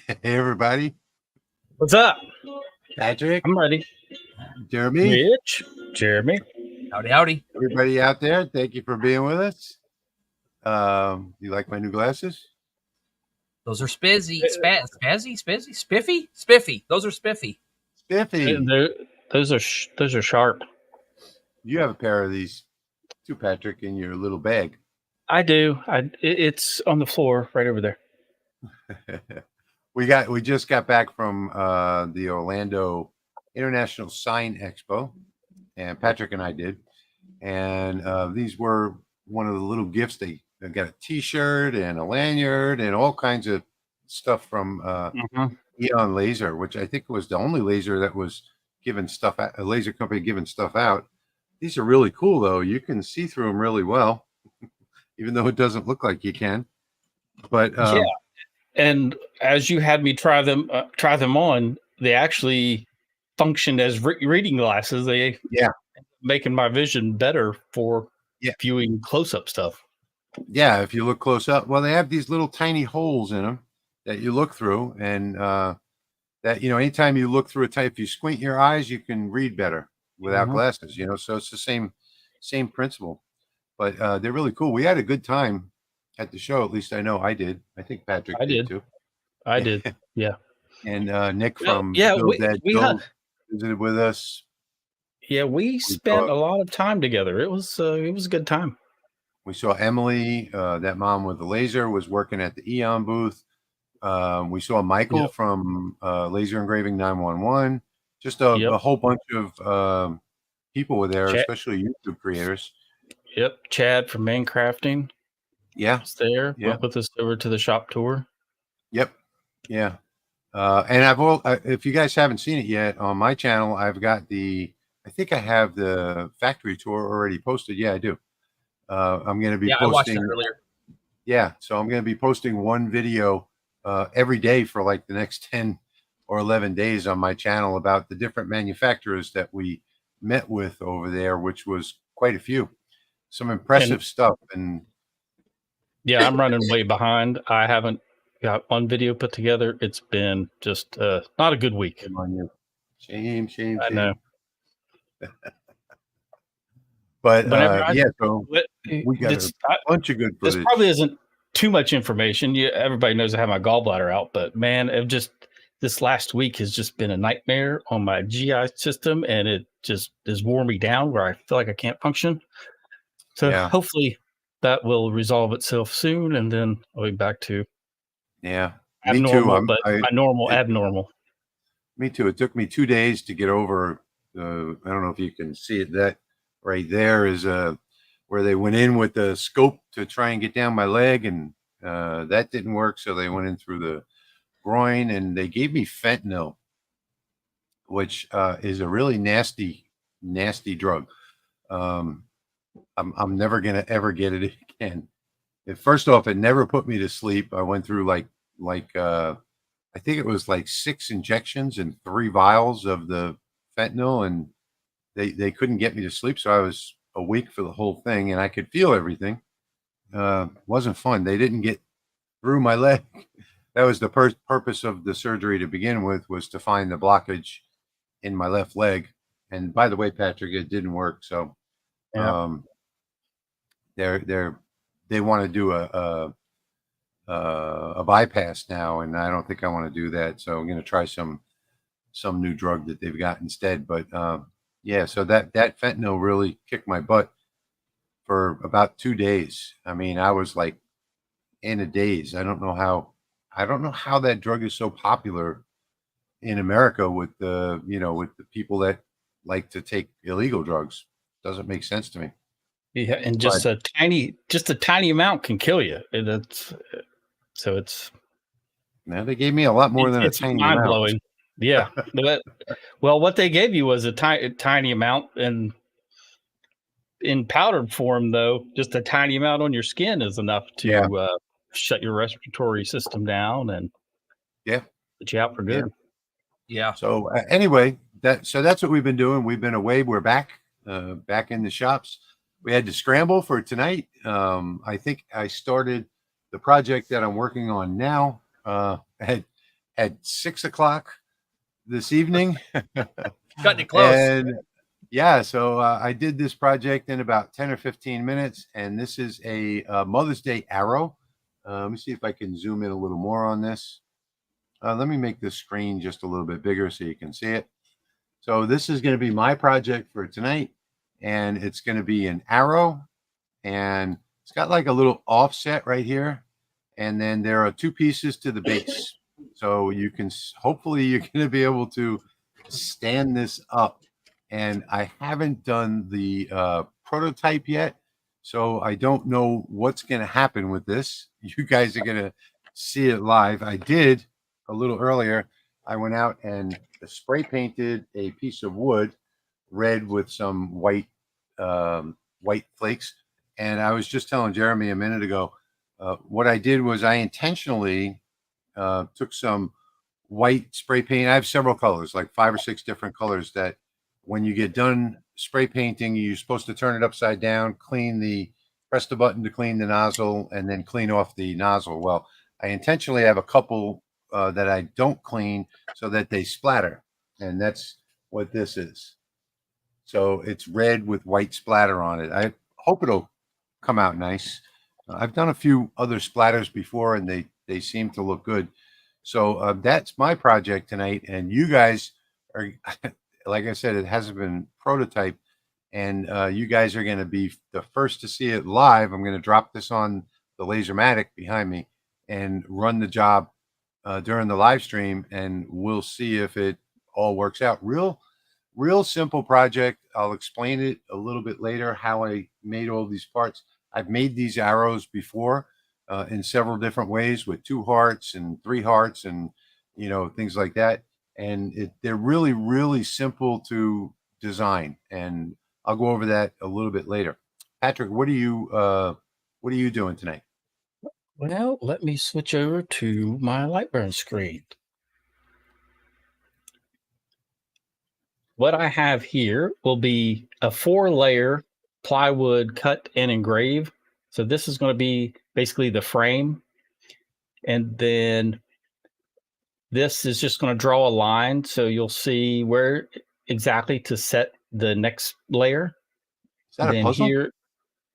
Hey, everybody. What's up? Patrick, I'm ready. Jeremy, Rich, Jeremy. Howdy, howdy. everybody out there. Thank you for being with us. You like my new glasses? Those are spiffy. Those are spiffy. Spiffy. Those are sharp. You have a pair of these too, Patrick, in your little bag. I do. It's on the floor right over there. We just got back from the Orlando International Sign Expo, and Patrick and I did. And these were one of the little gifts. They got a T-shirt and a lanyard and all kinds of stuff from Eon Laser, which I think was the only laser that was giving stuff out, a laser company giving stuff out. These are really cool, though. You can see through them really well, even though it doesn't look like you can. But yeah, and as you had me try them on, they actually functioned as reading glasses. They making my vision better for viewing close-up stuff. Yeah, if you look close up, well, they have these little tiny holes in them that you look through, and that anytime you look through a type, if you squint your eyes, you can read better without glasses. So it's the same principle. But they're really cool. We had a good time at the show. At least I know I did. I think Patrick did too. I did. Yeah. And Nick from we visited with us. Yeah, we spent a lot of time together. It was a good time. We saw Emily, that mom with the laser, was working at the Eon booth. We saw Michael from Laser Engraving 911. Just a whole bunch of people were there, especially YouTube creators. Yep, Chad from Maincrafting. Yeah, was there. Went with us over to the shop tour. Yep. Yeah. And if you guys haven't seen it yet on my channel, I've got I think I have the factory tour already posted. Yeah, I do. I'm going to be posting. I watched it earlier. Yeah, so I'm going to be posting one video every day for like the next 10 or 11 days on my channel about the different manufacturers that we met with over there, which was quite a few. Some impressive stuff. And yeah, I'm running way behind. I haven't got one video put together. It's been just not a good week. Shame on you. Shame. I know. But so we got a bunch of good footage. This probably isn't too much information. Everybody knows I have my gallbladder out, but man, this last week has just been a nightmare on my GI system, and it just has worn me down where I feel like I can't function. So hopefully that will resolve itself soon, and then I'll be back to abnormal, me too. My normal abnormal. Me too. It took me 2 days to get over. I don't know if you can see it. That right there is where they went in with the scope to try and get down my leg, and that didn't work. So they went in through the groin, and they gave me fentanyl, which is a really nasty drug. I'm never gonna ever get it again. First off, it never put me to sleep. I went through like I think it was like 6 injections and 3 vials of the fentanyl, and they couldn't get me to sleep. So I was awake for the whole thing, and I could feel everything. Wasn't fun. They didn't get through my leg. That was the purpose of the surgery to begin with, was to find the blockage in my left leg. And by the way, Patrick, it didn't work. So they want to do a bypass now, and I don't think I want to do that. So I'm going to try some new drug that they've got instead. But so that fentanyl really kicked my butt for about 2 days. I mean, I was like in a daze. I don't know how that drug is so popular in America with the people that like to take illegal drugs. Doesn't make sense to me. Yeah, and just a tiny amount can kill you. So it's. Now they gave me a lot more than a tiny amount. Mind blowing. Yeah. Well, what they gave you was a tiny amount, and in powdered form, though, just a tiny amount on your skin is enough to shut your respiratory system down and put you out for good. Yeah. So anyway, that's what we've been doing. We've been away. We're back in the shops. We had to scramble for tonight. I think I started the project that I'm working on now. I at 6 o'clock this evening. Cutting it close. And yeah, so I did this project in about 10 or 15 minutes, and this is a Mother's Day arrow. Let me see if I can zoom in a little more on this. Let me make this screen just a little bit bigger so you can see it. So this is going to be my project for tonight, and it's going to be an arrow, and it's got like a little offset right here, and then there are two pieces to the base. So you can, hopefully you're going to be able to stand this up. And I haven't done the prototype yet, so I don't know what's going to happen with this. You guys are going to see it live. I did a little earlier. I went out and spray painted a piece of wood red with some white flakes. And I was just telling Jeremy a minute ago, what I did was I intentionally took some white spray paint. I have several colors, like 5 or 6 different colors, that when you get done spray painting, you're supposed to turn it upside down, press the button to clean the nozzle, and then clean off the nozzle. Well, I intentionally have a couple that I don't clean so that they splatter. And that's what this is. So it's red with white splatter on it. I hope it'll come out nice. I've done a few other splatters before, and they seem to look good. So that's my project tonight. And you guys are, like I said, it hasn't been prototyped, and you guys are going to be the first to see it live. I'm going to drop this on the Lasermatic behind me and run the job during the live stream, and we'll see if it all works out. Real simple project. I'll explain it a little bit later, how I made all these parts. I've made these arrows before in several different ways, with 2 hearts and 3 hearts and, things like that. And they're really, really simple to design. And I'll go over that a little bit later. Patrick, what are you doing tonight? Well, let me switch over to my Lightburn screen. What I have here will be a 4-layer plywood cut and engrave. So this is going to be basically the frame. And then this is just going to draw a line. So you'll see where exactly to set the next layer. Is that a puzzle? Here,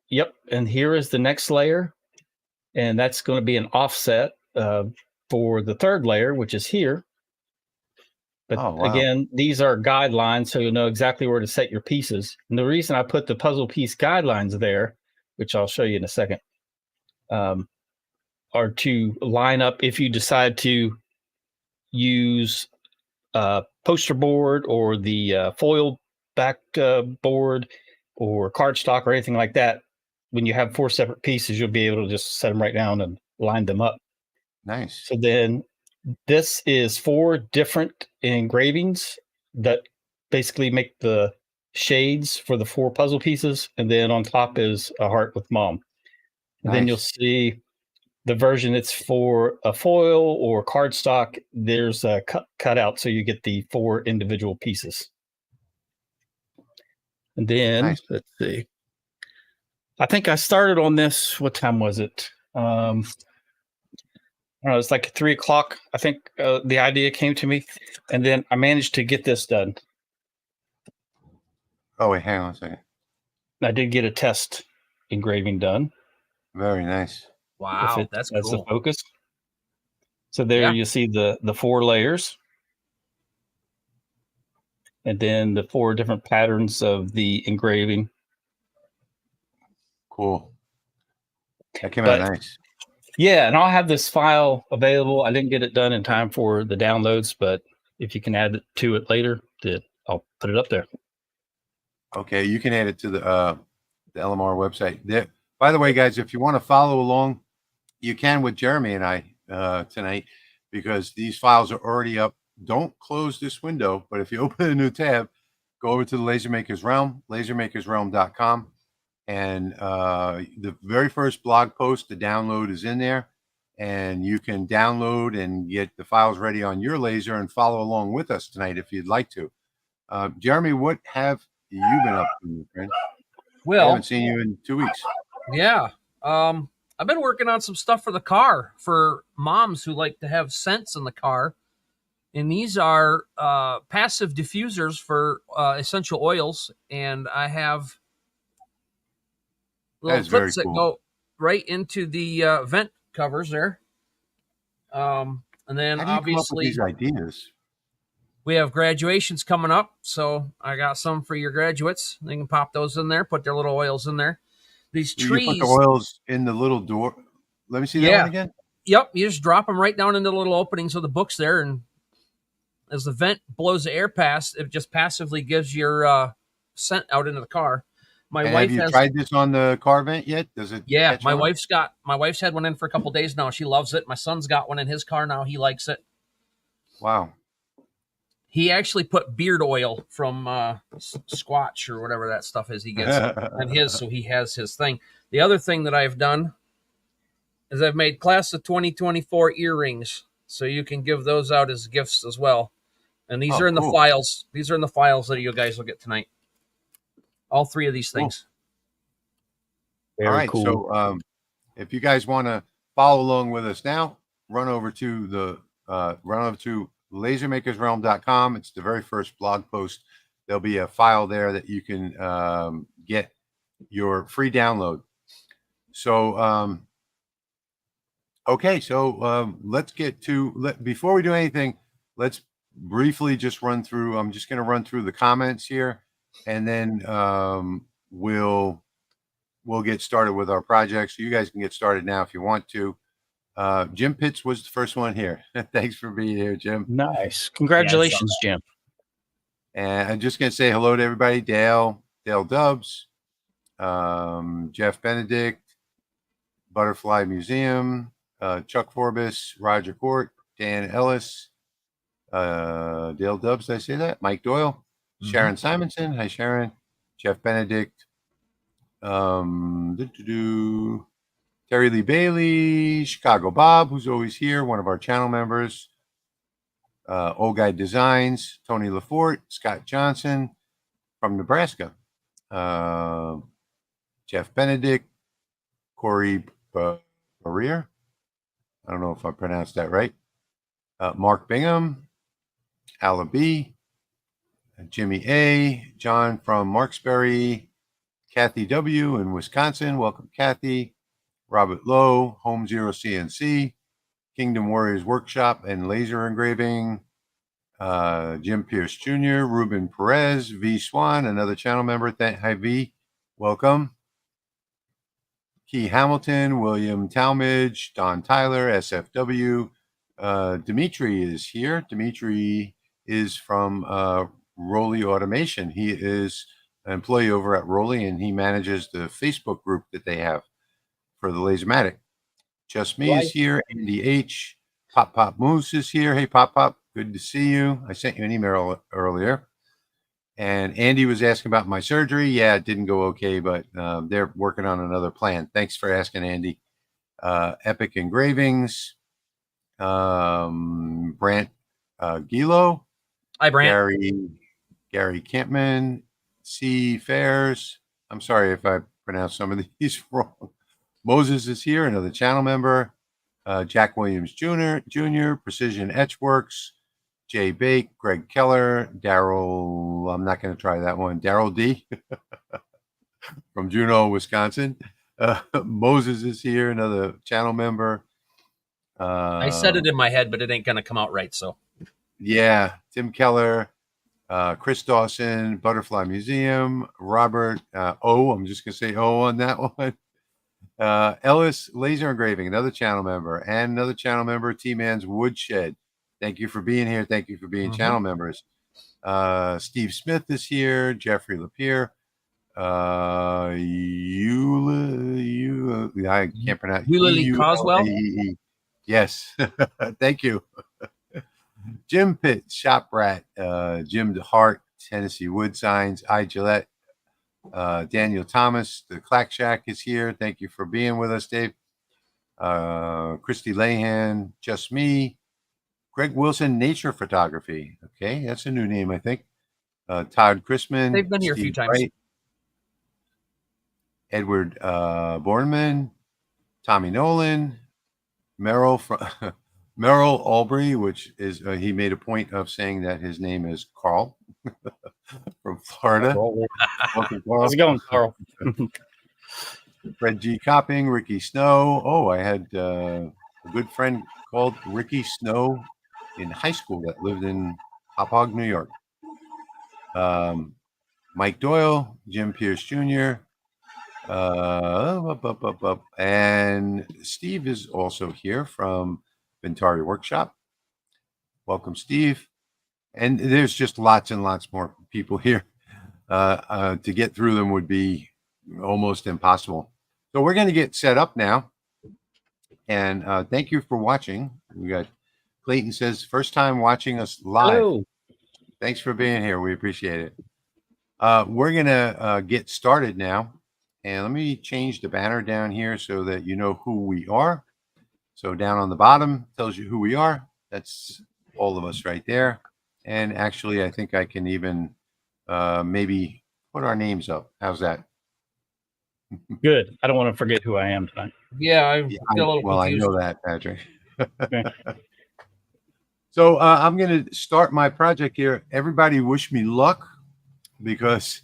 yep. And here is the next layer. And that's going to be an offset for the 3rd layer, which is here. But again, these are guidelines, so you'll know exactly where to set your pieces. And the reason I put the puzzle piece guidelines there, which I'll show you in a second, are to line up if you decide to use poster board or the foil back board or cardstock or anything like that. When you have 4 separate pieces, you'll be able to just set them right down and line them up. Nice. So then this is 4 different engravings that basically make the shades for the 4 puzzle pieces. And then on top is a heart with mom. And then you'll see the version that's for a foil or cardstock. There's a cut out, so you get the 4 individual pieces. And then let's see. I think I started on this. What time was it? I don't know, it's like 3 o'clock. I think the idea came to me, and then I managed to get this done. Oh, wait, hang on a second. I did get a test engraving done. Very nice. Wow, that's cool. That's the focus. So there you see the 4 layers, and then the 4 different patterns of the engraving. Cool. That came out nice. Yeah, and I'll have this file available. I didn't get it done in time for the downloads, but if you can add it to it later, I'll put it up there. Okay, you can add it to the LMR website. There. By the way, guys, if you want to follow along, you can with Jeremy and I tonight, because these files are already up. Don't close this window, but if you open a new tab, go over to the Lasermakers Realm, lasermakersrealm.com. And the very first blog post, the download is in there, and you can download and get the files ready on your laser and follow along with us tonight if you'd like to. Jeremy, what have you been up to, my friend? Well, I haven't seen you in 2 weeks. Yeah. I've been working on some stuff for the car for moms who like to have scents in the car. And these are passive diffusers for essential oils. And I have little That is very clips that cool. go right into the vent covers there. And then How do you come up with obviously these ideas? we have graduations coming up. So I got some for your graduates. They can pop those in there, put their little oils in there. These You put the trees. oils in the little door. Let me see that one Yeah. again. Yep. You just drop them right down into the little openings of the books there. And as the vent blows the air past, it just passively gives your scent out into the car. My And wife have you has. tried this on the car vent yet? Does it Yeah, catch on? my wife's had one in for a couple days now. She loves it. My son's got one in his car now. He likes it. Wow. He actually put beard oil from Squatch or whatever that stuff is he gets on his, so he has his thing. The other thing that I've done is I've made class of 2024 earrings, so you can give those out as gifts as well. And these Oh, are in the cool. files. These are in the files that you guys will get tonight. All three of these things. Very All right. cool. So if you guys want to follow along with us now, run over to lasermakersrealm.com. It's the very first blog post. There'll be a file there that you can get your free download. So okay, so let's get to before we do anything, let's briefly just run through. I'm just going to run through the comments here, and then we'll get started with our project. So you guys can get started now if you want to. Jim Pitts was the first one here. Thanks for being here, Jim. Nice. Congratulations, Jim. And I'm just going to say hello to everybody. Dale Dubs, Jeff Benedict, Butterfly Museum, Chuck Forbes, Roger Court, Dan Ellis, Dale Dubs, did I say that? Mike Doyle, Sharon Simonson. Hi, Sharon. Jeff Benedict. Terry Lee Bailey, Chicago Bob, who's always here, one of our channel members. Old Guy Designs, Tony Lafort, Scott Johnson from Nebraska. Jeff Benedict, Corey Barrier. I don't know if I pronounced that right. Mark Bingham, Ala B, Jimmy A, John from Marksbury, Kathy W in Wisconsin. Welcome, Kathy. Robert Lowe, Home Zero CNC, Kingdom Warriors Workshop and Laser Engraving. Jim Pierce Jr., Ruben Perez, V Swan, another channel member. Hi, V. Welcome. Key Hamilton, William Talmadge, Don Tyler, SFW. Dimitri is here. Dimitri is from Rolly Automation. He is an employee over at Rolly, and he manages the Facebook group that they have for the Lasermatic. Just Me is here. Andy H. Pop Moose is here. Hey, Pop. Good to see you. I sent you an email earlier. And Andy was asking about my surgery. Yeah, it didn't go okay, but they're working on another plan. Thanks for asking, Andy. Epic Engravings. Brant Gilo. Hi, Brant. Gary Campman. C. Fairs. I'm sorry if I pronounced some of these wrong. Moses is here, another channel member. Jack Williams Jr., Precision Etchworks. Jay Bake, Greg Keller, Daryl, I'm not going to try that one. Daryl D from Juneau, Wisconsin. Moses is here, another channel member. I said it in my head, but it ain't going to come out right. So, yeah, Tim Keller, Chris Dawson, Butterfly Museum, Robert I'm just going to say O on that one. Ellis Laser Engraving, another channel member, and another channel member, T-Man's Woodshed. Thank you for being here. Thank you for being channel members. Steve Smith is here. Jeffrey Lapierre. I can't pronounce. Eulalie Coswell. Yes. Thank you. Jim Pitt, Shop Rat, Jim DeHart, Tennessee Wood Signs, I Gillette, Daniel Thomas, the Clack Shack is here. Thank you for being with us, Dave. Christy Lahan, Just Me. Greg Wilson, Nature Photography. Okay, that's a new name, I think. Todd Chrisman. They've been here a few times. Wright, Edward Bornman, Tommy Nolan, Merrill from Merrill Albury, which is he made a point of saying that his name is Carl from Florida. Welcome, Carl. How's it going, Carl? Fred G. Copping, Ricky Snow. Oh, I had a good friend called Ricky Snow in high school that lived in Hauppauge, New York. Mike Doyle, Jim Pierce Jr., and Steve is also here from Ventari Workshop. Welcome, Steve. And there's just lots and lots more people here. To get through them would be almost impossible. So we're going to get set up now. And thank you for watching. We got Clayton says, first time watching us live. Hello. Thanks for being here. We appreciate it. We're going to get started now. And let me change the banner down here so that you know who we are. So down on the bottom tells you who we are. That's all of us right there. And actually, I think I can even maybe put our names up. How's that? Good. I don't want to forget who I am tonight. Yeah, I'm still a little well, confused. I know that, Patrick. Okay. So I'm going to start my project here. Everybody wish me luck because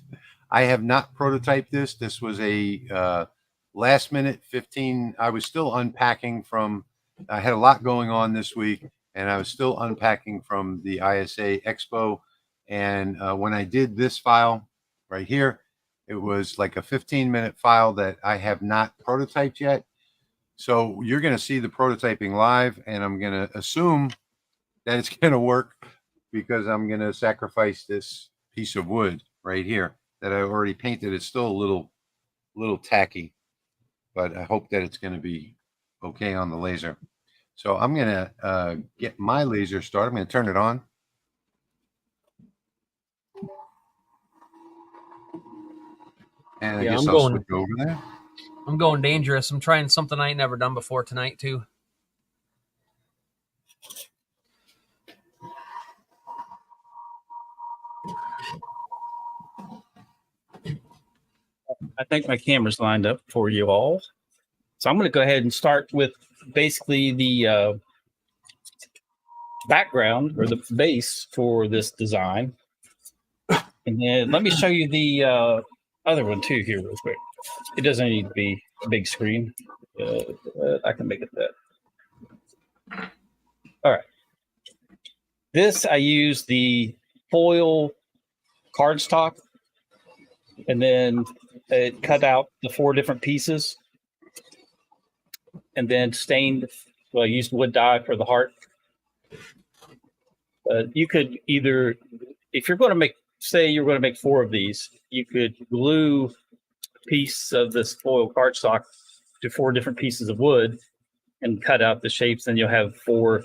I have not prototyped this. This was a last minute 15. I was still unpacking from, I had a lot going on this week and I was still unpacking from the ISA Expo. And when I did this file right here, it was like a 15-minute file that I have not prototyped yet. So you're going to see the prototyping live, and I'm going to assume that it's going to work because I'm going to sacrifice this piece of wood right here that I already painted. It's still a little tacky, but I hope that it's going to be okay on the laser. So I'm going to get my laser started. I'm going to turn it on. And I guess I'll switch over there. I'm going dangerous. I'm trying something I ain't never done before tonight, too. I think my camera's lined up for you all. So I'm going to go ahead and start with basically the background or the base for this design. And then let me show you the other one too here real quick. It doesn't need to be a big screen. I can make it that. All right. This, I use the foil cardstock, and then it cut out the 4 different pieces, and then stained. Well, I used wood dye for the heart. You could either, if you're going to make, say you're going to make 4 of these, you could glue a piece of this foil cardstock to 4 different pieces of wood and cut out the shapes. Then you'll have 4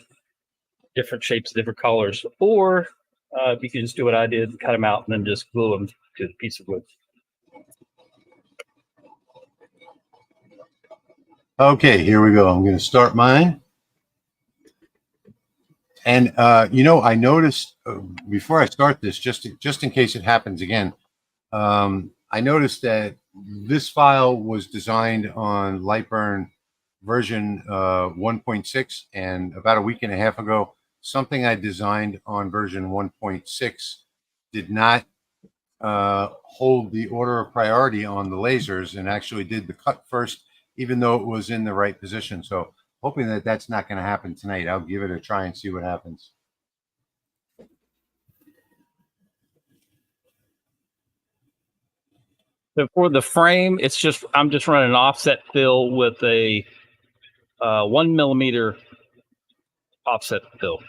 different shapes, different colors. Or you can just do what I did, cut them out and then just glue them to the piece of wood. Okay, here we go. I'm going to start mine. And, you know, I noticed before I start this, just in case it happens again, I noticed that this file was designed on Lightburn version 1.6. And about a week and a half ago, something I designed on version 1.6 did not hold the order of priority on the lasers and actually did the cut first, even though it was in the right position. So hoping that that's not going to happen tonight. I'll give it a try and see what happens. So for the frame, it's just, I'm just running an offset fill with a 1 millimeter offset fill.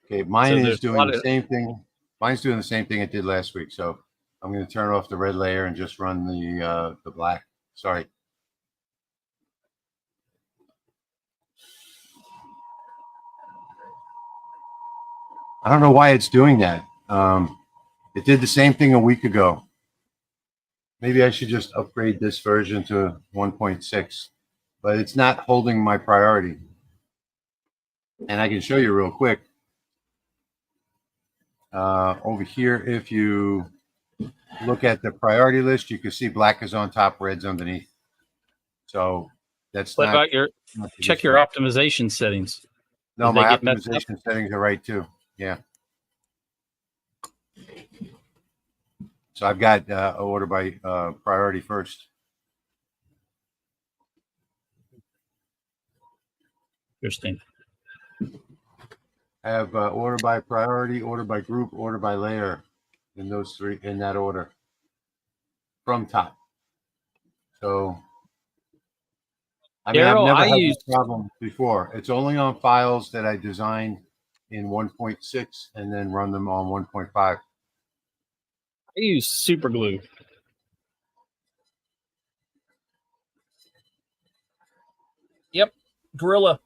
Okay, mine is doing the same thing. Mine's doing the same thing it did last week. So I'm going to turn off the red layer and just run the black. Sorry. I don't know why it's doing that. It did the same thing a week ago. Maybe I should just upgrade this version to 1.6, but it's not holding my priority. And I can show you real quick. Over here, if you look at the priority list, you can see black is on top, red's underneath. So that's what not, about your, check your optimization settings. No, Did they my get messed up? optimization settings are right too. Yeah. So I've got order by priority first. Interesting. I have order by priority, order by group, order by layer, in those three, in that order, from top. So, I mean, I've Daryl, never I had use this problem before. It's only on files that I designed in 1.6 and then run them on 1.5. super glue. Yep, Gorilla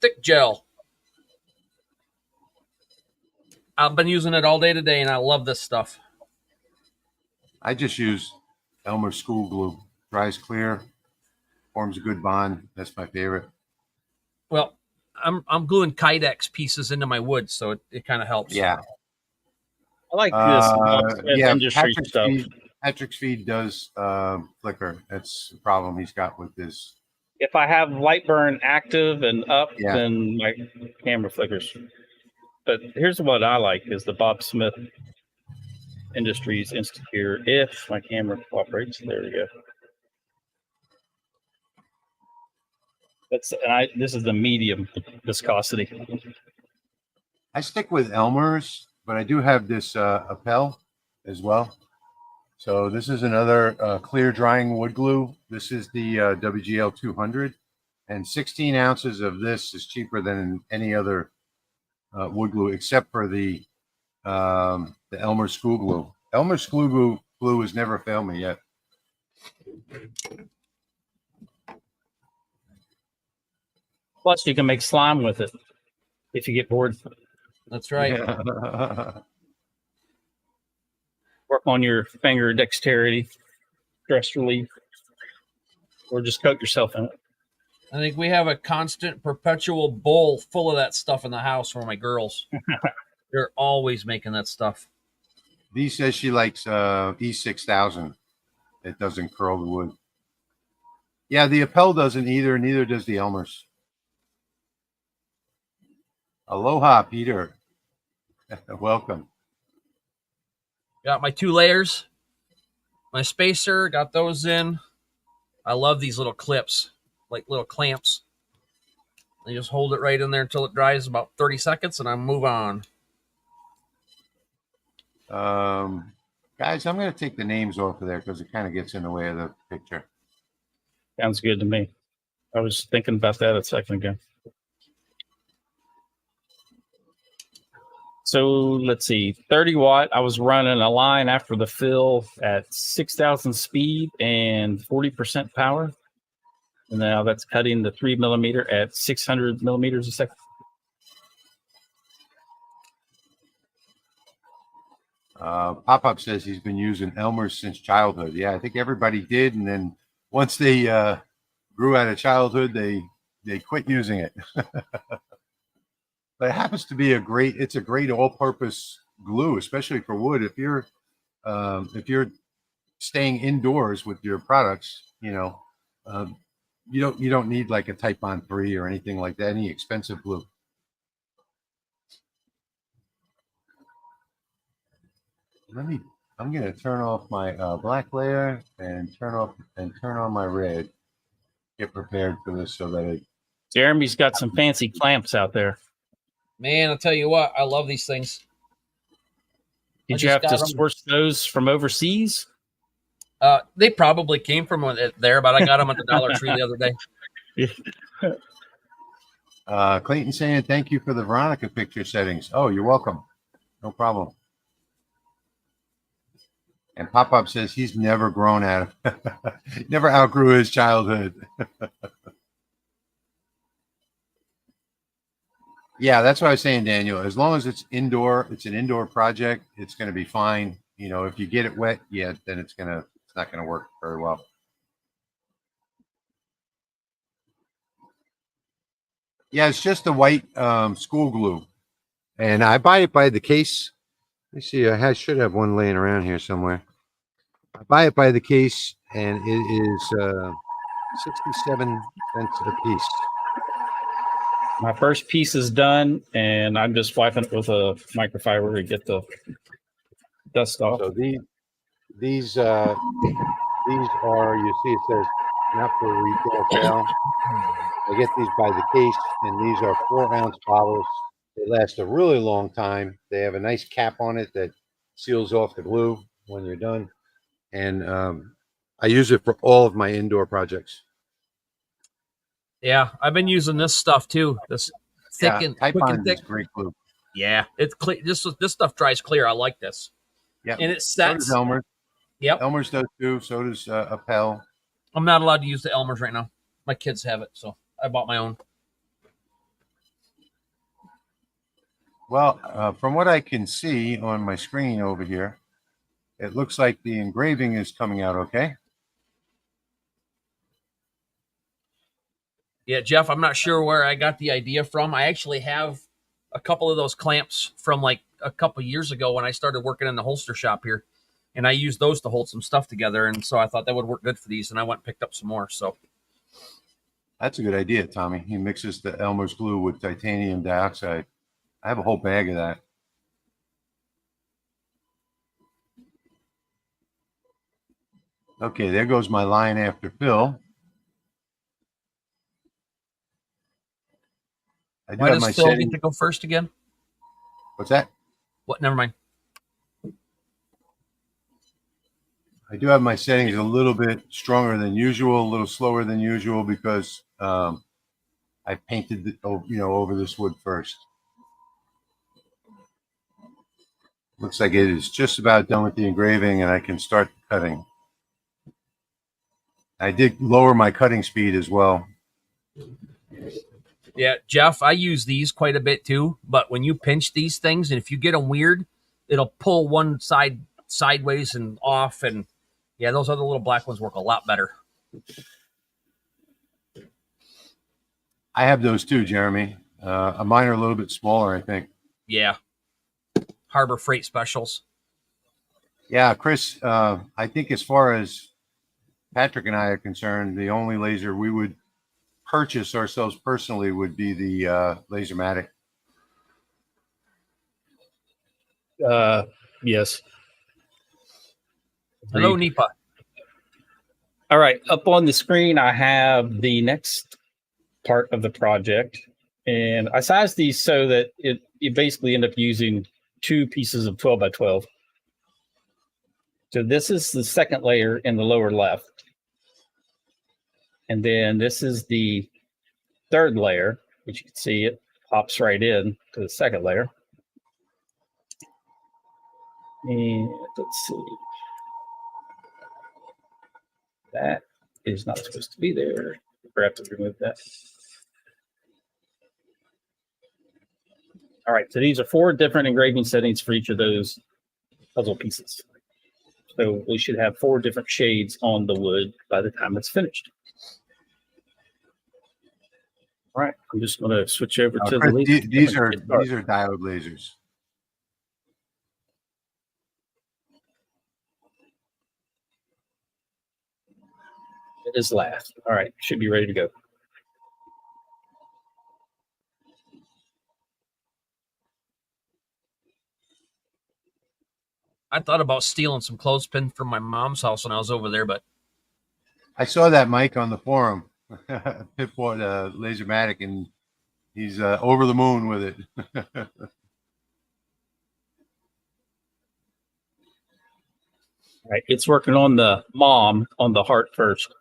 thick gel. I've been using it all day today, and I love this stuff. I just use Elmer School Glue. Dries clear, forms a good bond. That's my favorite. Well, I'm gluing Kydex pieces into my wood, so it kind of helps. Yeah. I like this Bob Smith Yeah, industry stuff. Patrick's feed does flicker. That's the problem he's got with his. If I have light burn active and up, Yeah. then my camera flickers. But here's what I like is the Bob Smith Industries Insecure. If my camera cooperates, there we go. This is the medium viscosity. I stick with Elmer's, but I do have this Appel as well. So this is another clear drying wood glue. This is the WGL 200, and 16 ounces of this is cheaper than any other wood glue, except for the Elmer's School Glue. Elmer's School Glue has never failed me yet. Plus, you can make slime with it if you get bored. That's right. Yeah. Work on your finger dexterity, stress relief, or just coat yourself in it. I think we have a constant, perpetual bowl full of that stuff in the house for my girls. They're always making that stuff. Dee says she likes E6000. It doesn't curl the wood. Yeah, the Appel doesn't either. Neither does the Elmer's. Aloha, Peter. Welcome. Got my 2 layers, my spacer, got those in. I love these little clips, like little clamps. You just hold it right in there until it dries about 30 seconds, and I move on. Guys, I'm going to take the names off of there because it kind of gets in the way of the picture. Sounds good to me. I was thinking about that a second ago. So let's see, 30 watt. I was running a line after the fill at 6,000 speed and 40% power. And now that's cutting the 3 millimeter at 600 millimeters a second. Pop-Up says he's been using Elmer's since childhood. Yeah, I think everybody did. And then once they grew out of childhood, they quit using it. But it happens to be it's a great all-purpose glue, especially for wood. If you're staying indoors with your products, you don't need like a Type Bond 3 or anything like that, any expensive glue. I'm gonna turn off my black layer and turn on my red. Get prepared for this so that it. Jeremy's got some fancy clamps out there. Man, I'll tell you what, I love these things. Did you have to source those from overseas? They probably came from there, but I got them at the Dollar Tree the other day. Clayton saying thank you for the Veronica picture settings. Oh, you're welcome. No problem. And Pop-Up says he's never grown out of never outgrew his childhood. Yeah, that's what I was saying, Daniel. As long as it's indoor, it's an indoor project, it's going to be fine. If you get it wet, yeah, then it's not going to work very well. Yeah, it's just the white school glue, and I buy it by the case. Let me see. I should have one laying around here somewhere. I buy it by the case, and it is 67 cents a piece. My first piece is done, and I'm just wiping it with a microfiber to get the dust off. So these are, you see it says not for retail sale. I get these by the case, and these are 4-ounce bottles. They last a really long time. They have a nice cap on it that seals off the glue when you're done. And I use it for all of my indoor projects. Yeah, I've been using this stuff too. This thick and Type quick on and thick. is great glue. Yeah, it's clear. This stuff dries clear. I like this. Yeah, and it so sets. does Elmer's. Yep, Elmer's does too. So does Appel. I'm not allowed to use the Elmer's right now. My kids have it, so I bought my own. Well, from what I can see on my screen over here, it looks like the engraving is coming out okay. Yeah, Jeff, I'm not sure where I got the idea from. I actually have a couple of those clamps from like a couple years ago when I started working in the holster shop here. And I used those to hold some stuff together. And so I thought that would work good for these. And I went and picked up some more. So That's a good idea, Tommy. He mixes the Elmer's glue with titanium dioxide. I have a whole bag of that. Okay, there goes my line after fill. I do why have does my Phil setting. get to go first again? What's that? What? Never mind. I do have my settings a little bit stronger than usual, a little slower than usual because I painted the, over this wood first. Looks like it is just about done with the engraving, and I can start cutting. I did lower my cutting speed as well. Yeah, Jeff, I use these quite a bit too. But when you pinch these things, and if you get them weird, it'll pull one side sideways and off. And yeah, those other little black ones work a lot better. I have those too, Jeremy. Mine are a little bit smaller, I think. Yeah. Harbor Freight specials. Yeah, Chris, I think as far as Patrick and I are concerned, the only laser we would purchase ourselves personally would be the Lasermatic. Yes. Hello, Agreed. Nipa. All right, up on the screen, I have the next part of the project, and I sized these so that you basically end up using 2 pieces of 12 by 12. So this is the second layer in the lower left, and then this is the third layer, which you can see it pops right in to the second layer. And let's see. That is not supposed to be there. We have to remove that. All right, so these are 4 different engraving settings for each of those puzzle pieces. So we should have 4 different shades on the wood by the time it's finished. All right, I'm just going to switch over to Chris, the laser. these are diode lasers. It is last. All right, should be ready to go. I thought about stealing some clothespin from my mom's house when I was over there, but I saw that Mike on the forum. Pip bought a Lasermatic, and he's over the moon with it. All right, it's working on the mom on the heart first.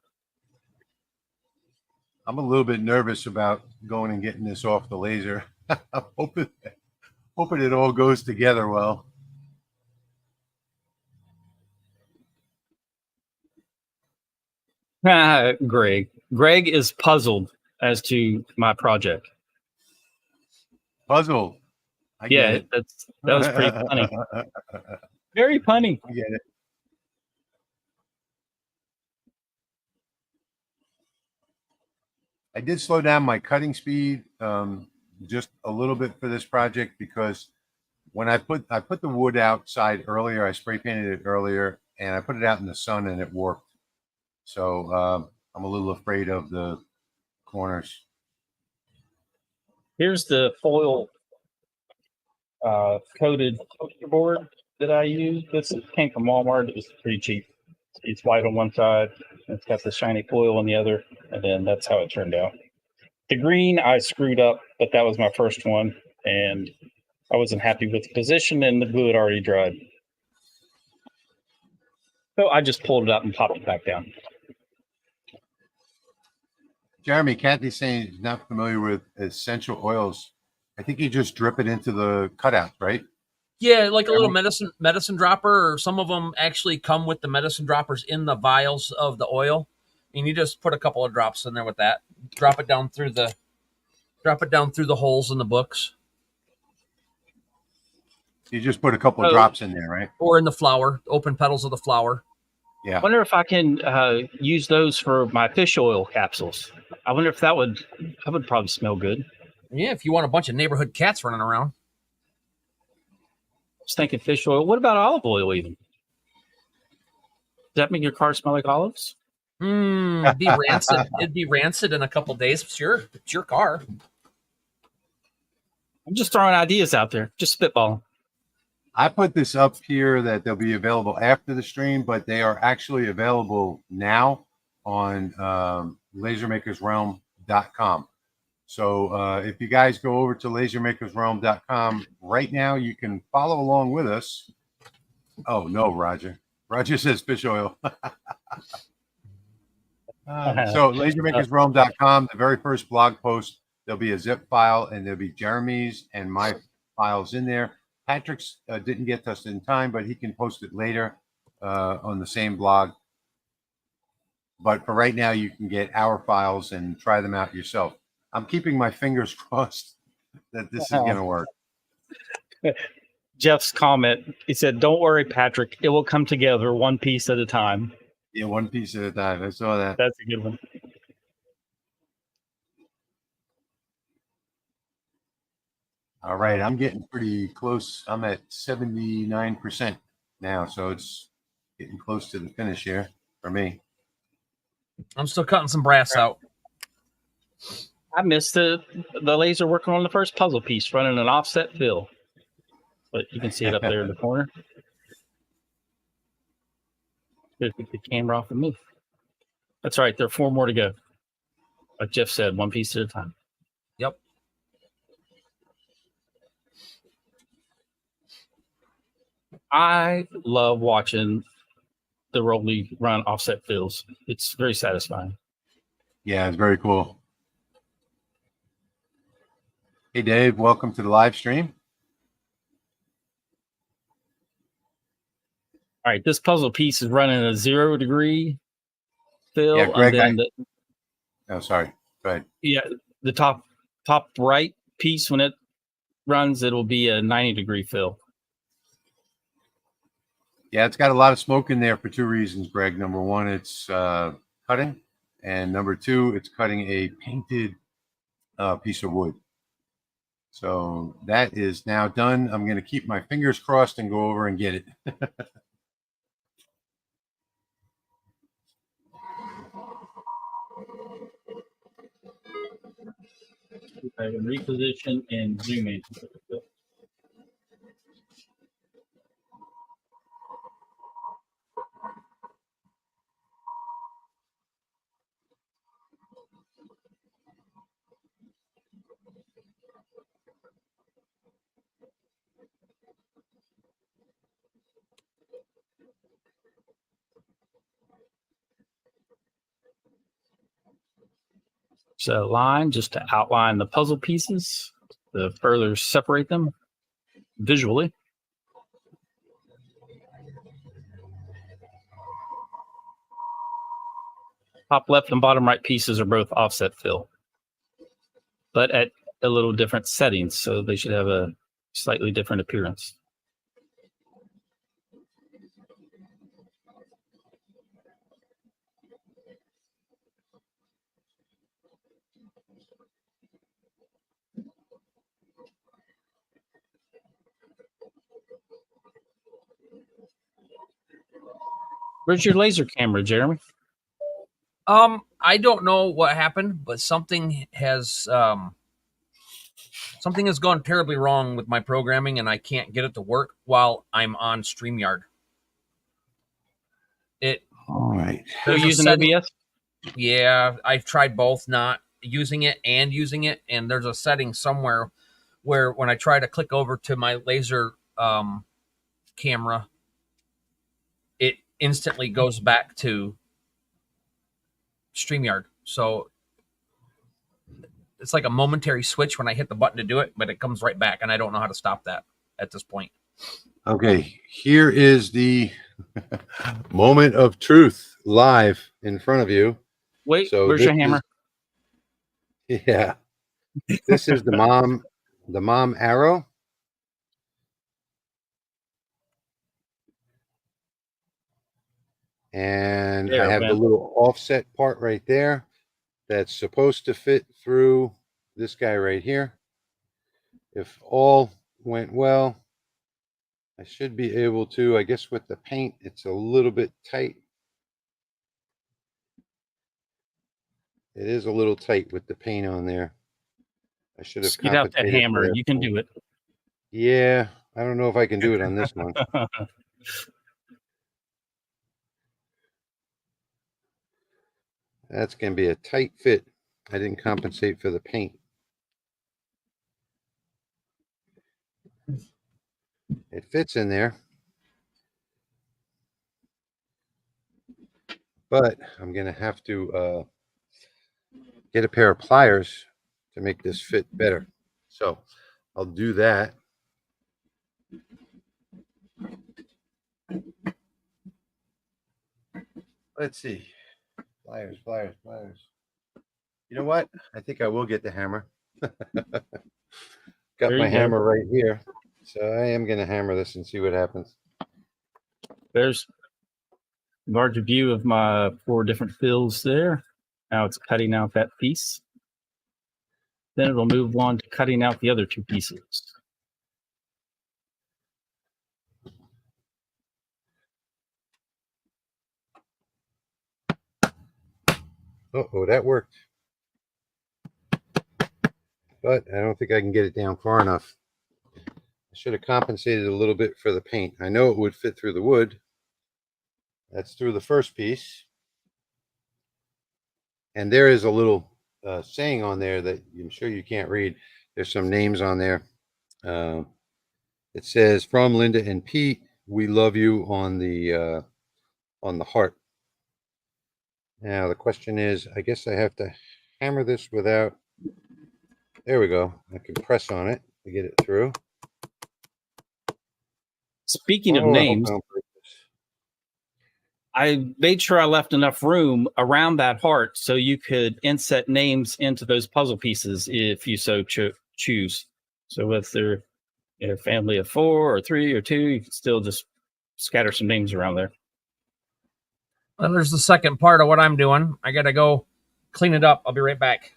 I'm a little bit nervous about going and getting this off the laser. I'm hoping it all goes together well. Greg is puzzled as to my project. Puzzle. I get it. that was pretty funny. Very punny. I get it. I did slow down my cutting speed just a little bit for this project because when I put the wood outside earlier, I spray painted it earlier, and I put it out in the sun and it warped. So I'm a little afraid of the corners. Here's the foil coated poster board that I use. This came from Walmart. It was pretty cheap. It's white on one side, and it's got the shiny foil on the other, and then that's how it turned out. The green I screwed up, but that was my first one, and I wasn't happy with the position, and the glue had already dried. So I just pulled it up and popped it back down. Jeremy, Kathy's saying he's not familiar with essential oils. I think you just drip it into the cutout, right? Yeah, like a little medicine dropper, or some of them actually come with the medicine droppers in the vials of the oil, and you just put a couple of drops in there with that. Drop it down through the holes in the books. You just put a couple of drops in there, right? Or in the flower, open petals of the flower. Yeah. I wonder if I can use those for my fish oil capsules. I wonder if that would probably smell good. Yeah, if you want a bunch of neighborhood cats running around. I was thinking fish oil. What about olive oil even? Does that make your car smell like olives? It'd be rancid. It'd be rancid in a couple days. Sure, it's your car. I'm just throwing ideas out there. Just spitballing. I put this up here that they'll be available after the stream, but they are actually available now on lasermakersrealm.com. So if you guys go over to lasermakersrealm.com right now, you can follow along with us. Oh, no, Roger. Roger says fish oil. So lasermakersrealm.com, the very first blog post, there'll be a zip file, and there'll be Jeremy's and my files in there. Patrick's didn't get to us in time, but he can post it later on the same blog. But for right now, you can get our files and try them out yourself. I'm keeping my fingers crossed that this is going to work. Jeff's comment, he said, "Don't worry, Patrick. It will come together one piece at a time." Yeah, one piece at a time. I saw that. That's a good one. All right, I'm getting pretty close. I'm at 79% now, so it's getting close to the finish here for me. I'm still cutting some brass out. I missed the laser working on the first puzzle piece, running an offset fill. But you can see it up there in the corner. Just keep the camera off of me. That's right. There are 4 more to go. Like Jeff said, one piece at a time. Yep. I love watching the Rolly run offset fills. It's very satisfying. Yeah, it's very cool. Hey, Dave, welcome to the live stream. All right, this puzzle piece is running a 0 degree fill. Yeah, Greg, and then oh, sorry. Go ahead. Yeah, the top right piece, when it runs, it'll be a 90 degree fill. Yeah, it's got a lot of smoke in there for 2 reasons, Greg. Number one, it's cutting. And number 2, it's cutting a painted piece of wood. So that is now done. I'm going to keep my fingers crossed and go over and get it. I can reposition and zoom in. So a line just to outline the puzzle pieces, to further separate them visually. Top left and bottom right pieces are both offset fill, but at a little different settings, so they should have a slightly different appearance. Where's your laser camera, Jeremy? I don't know what happened, but something has Something has gone terribly wrong with my programming, and I can't get it to work while I'm on StreamYard. All right. So There's a using setting. OBS? Yeah, I've tried both, not using it and using it. And there's a setting somewhere where when I try to click over to my laser camera, it instantly goes back to StreamYard. So it's like a momentary switch when I hit the button to do it, but it comes right back, and I don't know how to stop that at this point. Okay, here is the moment of truth live in front of you. Wait, So where's this your hammer? Yeah, this is the mom arrow. And There, I have the man. little offset part right there that's supposed to fit through this guy right here. If all went well, I should be able to. I guess with the paint, it's a little bit tight. It is a little tight with the paint on there. I should have Just get out that compensated for hammer. that. You can do it. Yeah, I don't know if I can do it on this one. That's going to be a tight fit. I didn't compensate for the paint. It fits in there. But I'm going to have to get a pair of pliers to make this fit better. So I'll do that. Let's see. Pliers. You know what? I think I will get the hammer. Got There my you go. hammer right here. So I am going to hammer this and see what happens. There's a larger view of my 4 different fills there. Now it's cutting out that piece. Then it'll move on to cutting out the other 2 pieces. Oh, that worked. But I don't think I can get it down far enough. I should have compensated a little bit for the paint. I know it would fit through the wood. That's through the first piece. And there is a little saying on there that I'm sure you can't read. There's some names on there. It says, from Linda and Pete, we love you on the heart. Now the question is, I guess I have to hammer this without. There we go. I can press on it to get it through. Speaking of names, I made sure I left enough room around that heart so you could inset names into those puzzle pieces if you so choose. So if they're a family of 4 or 3 or 2, you can still just scatter some names around there. Well, there's the second part of what I'm doing. I got to go clean it up. I'll be right back.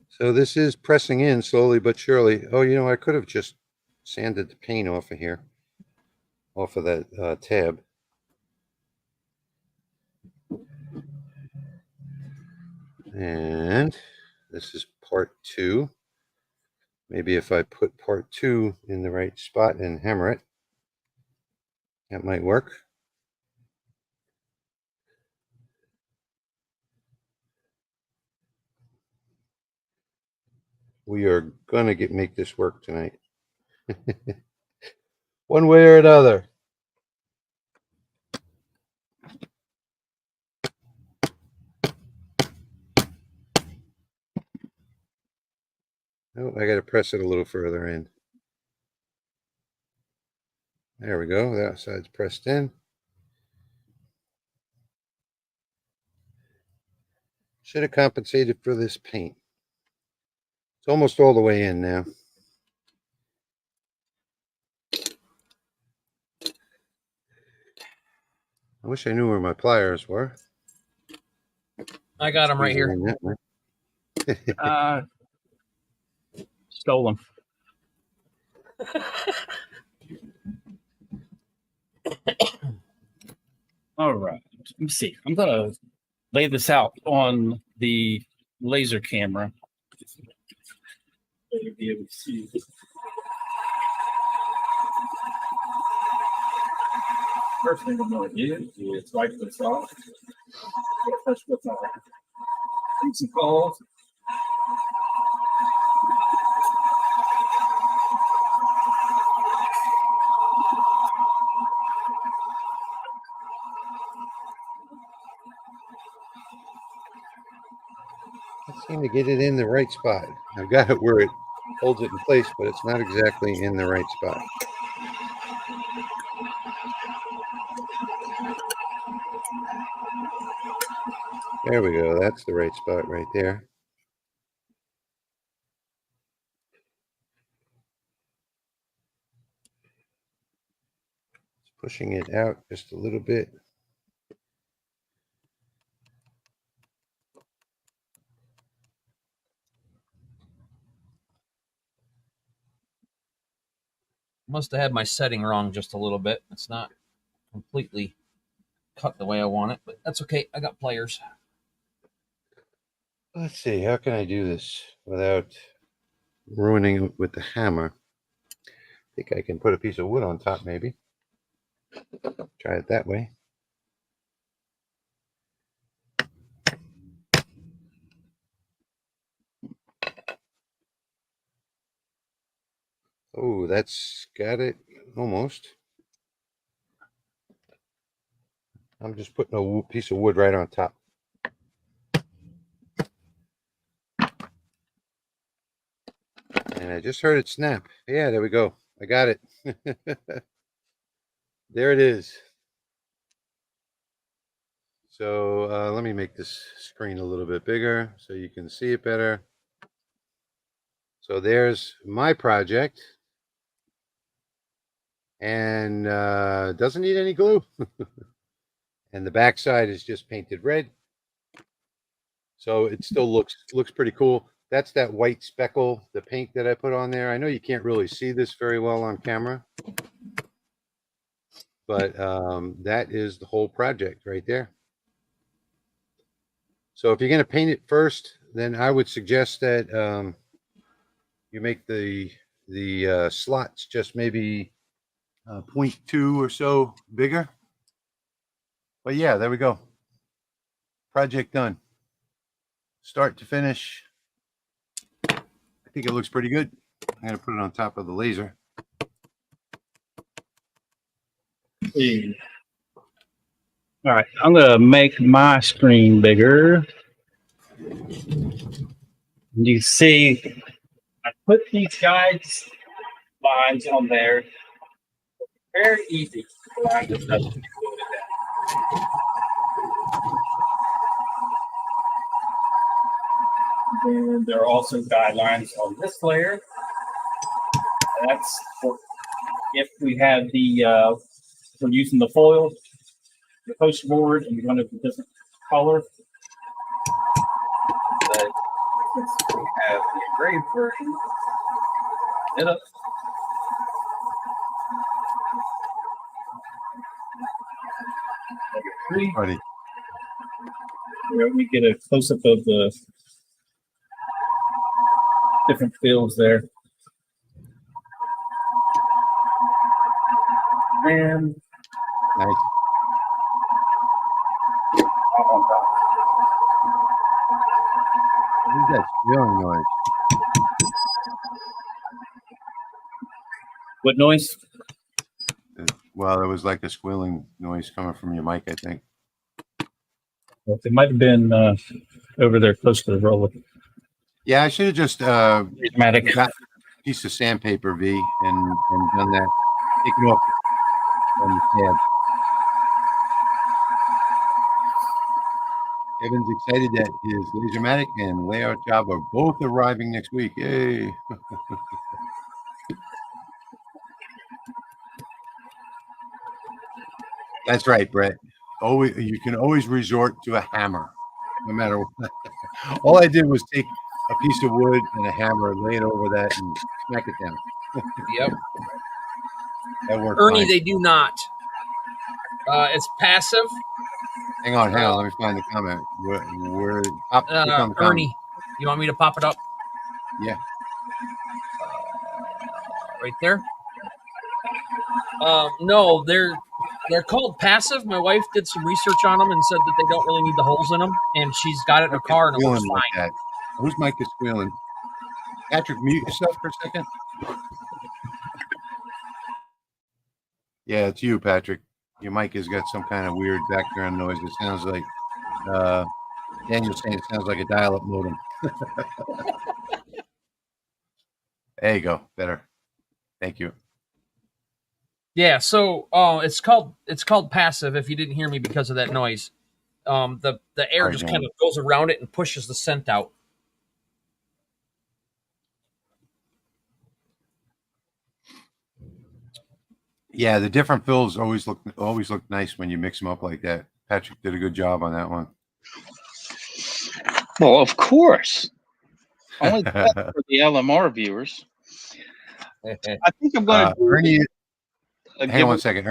So this is pressing in slowly but surely. Oh, you know, I could have just sanded the paint off of here, off of that tab. And this is part 2. Maybe if I put part 2 in the right spot and hammer it, that might work. We are going to make this work tonight. One way or another. Oh, I got to press it a little further in. There we go. That side's pressed in. Should have compensated for this paint. It's almost all the way in now. I wish I knew where my pliers were. I got them right here. Stole them. All right. Let me see. I'm going to lay this out on the laser camera You'll be able to see. First thing I'm going to do is wipe this off. Touch what's on. Take some calls. I seem to get it in the right spot. I've got it where it holds it in place, but it's not exactly in the right spot. There we go. That's the right spot right there. Just pushing it out just a little bit. Must have had my setting wrong just a little bit. It's not completely cut the way I want it, but that's okay. I got pliers. Let's see. How can I do this without ruining it with the hammer? I think I can put a piece of wood on top, maybe. Try it that way. Oh, that's got it almost. I'm just putting a piece of wood right on top. And I just heard it snap. Yeah, there we go. I got it. There it is. So let me make this screen a little bit bigger so you can see it better. So there's my project. And doesn't need any glue. And the back side is just painted red. So it still looks pretty cool. That's that white speckle, the paint that I put on there. I know you can't really see this very well on camera, but that is the whole project right there. So if you're going to paint it first, then I would suggest that you make the slots just maybe 0.2 or so bigger. But yeah, there we go. Project done. Start to finish. I think it looks pretty good. I'm going to put it on top of the laser. See. All right, I'm going to make my screen bigger. You see, I put these guides lines on there. Very easy to line this up. And there are also guidelines on this layer. That's for if we have the we're using the foil, the poster board, and we want it a different color. But since we have the engraved version, it up. Buddy. Where we get a close up of the different fields there. And Nice. What is that squealing noise? What noise? Well, it was like a squealing noise coming from your mic, I think. Well, it might have been over there close to the roller. Yeah, I should have just Dramatic. got a piece of sandpaper, V, and done that. Taken off on the tab. Kevin's excited that his Lasermatic and layout job are both arriving next week. Yay! That's right, Brett. Always, you can always resort to a hammer, no matter what. All I did was take a piece of wood and a hammer, lay it over that, and smack it down. Yep. That worked Ernie, fine. they do not. It's passive. Hang on. Let me find the comment. Where click on the comment. Ernie, you want me to pop it up? Yeah. right there. No, they're called passive. My wife did some research on them and said that they don't really need the holes in them, and she's got it in her Mike is car and it works squealing like fine. that. Whose mic is squealing? Patrick, mute yourself for a second. Yeah, it's you, Patrick. Your mic has got some kind of weird background noise. It sounds like Daniel's saying it sounds like a dial-up modem. There you go. Better. Thank you. Yeah, so it's called passive. If you didn't hear me because of that noise, the air just kind of goes around it and pushes the scent out. Yeah, the different fills always look nice when you mix them up like that. Patrick did a good job on that one. Well, of course. Only for the LMR viewers. I think I'm going to do Ernie. Hang on one second.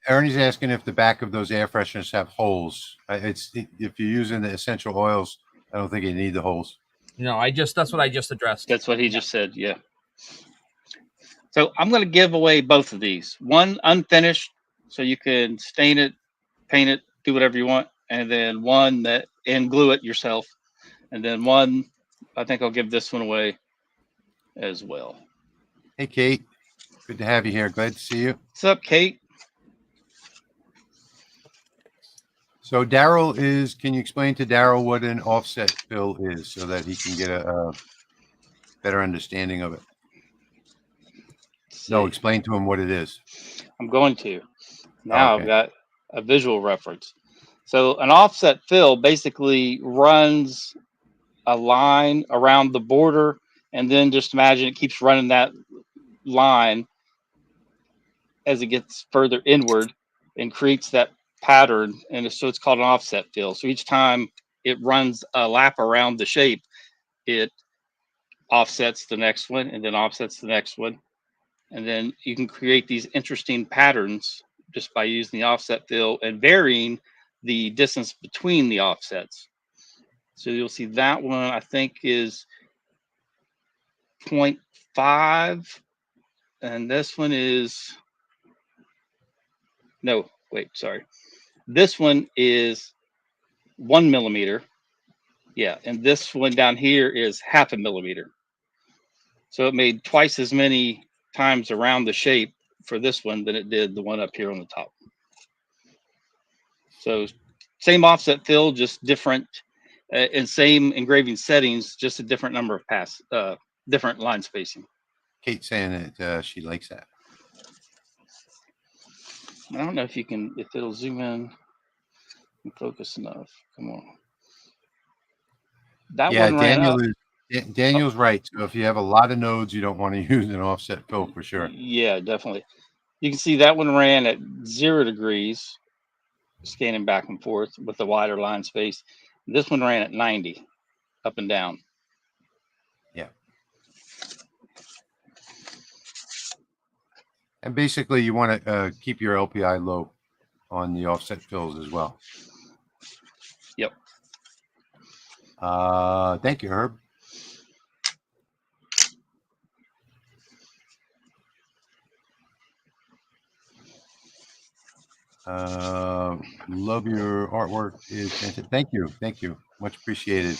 Ernie's asking if the back of those air fresheners have holes. It's if you're using the essential oils, I don't think you need the holes. No, that's what I just addressed. That's what he just said. Yeah. So I'm going to give away both of these. One unfinished, so you can stain it, paint it, do whatever you want, and then one that and glue it yourself, and then one. I think I'll give this one away as well. Hey, Kate. Good to have you here. Glad to see you. What's up, Kate? So Daryl can you explain to Daryl what an offset fill is so that he can get a better understanding of it? No, explain to him what it is. I'm going to. Now okay. I've got a visual reference. So an offset fill basically runs a line around the border, and then just imagine it keeps running that line as it gets further inward and creates that pattern. And so it's called an offset fill. So each time it runs a lap around the shape, it offsets the next one and then offsets the next one. And then you can create these interesting patterns just by using the offset fill and varying the distance between the offsets. So you'll see that one, I think, is 0.5. And this one is, no, wait, sorry. This one is 1 millimeter. Yeah, and this one down here is 0.5 millimeter. So it made twice as many times around the shape for this one than it did the one up here on the top. So same offset fill, just different, and same engraving settings, just a different number of different line spacing. Kate's saying that she likes that. I don't know if it'll zoom in and focus enough. Come on. That one Daniel's right. So if you have a lot of nodes, you don't want to use an offset fill for sure. Yeah, definitely. You can see that one ran at 0 degrees, scanning back and forth with the wider line space. This one ran at 90, up and down. Yeah. And basically, you want to keep your LPI low on the offset fills as well. Yep. Thank you, Herb. Love your artwork. Thank you, much appreciated.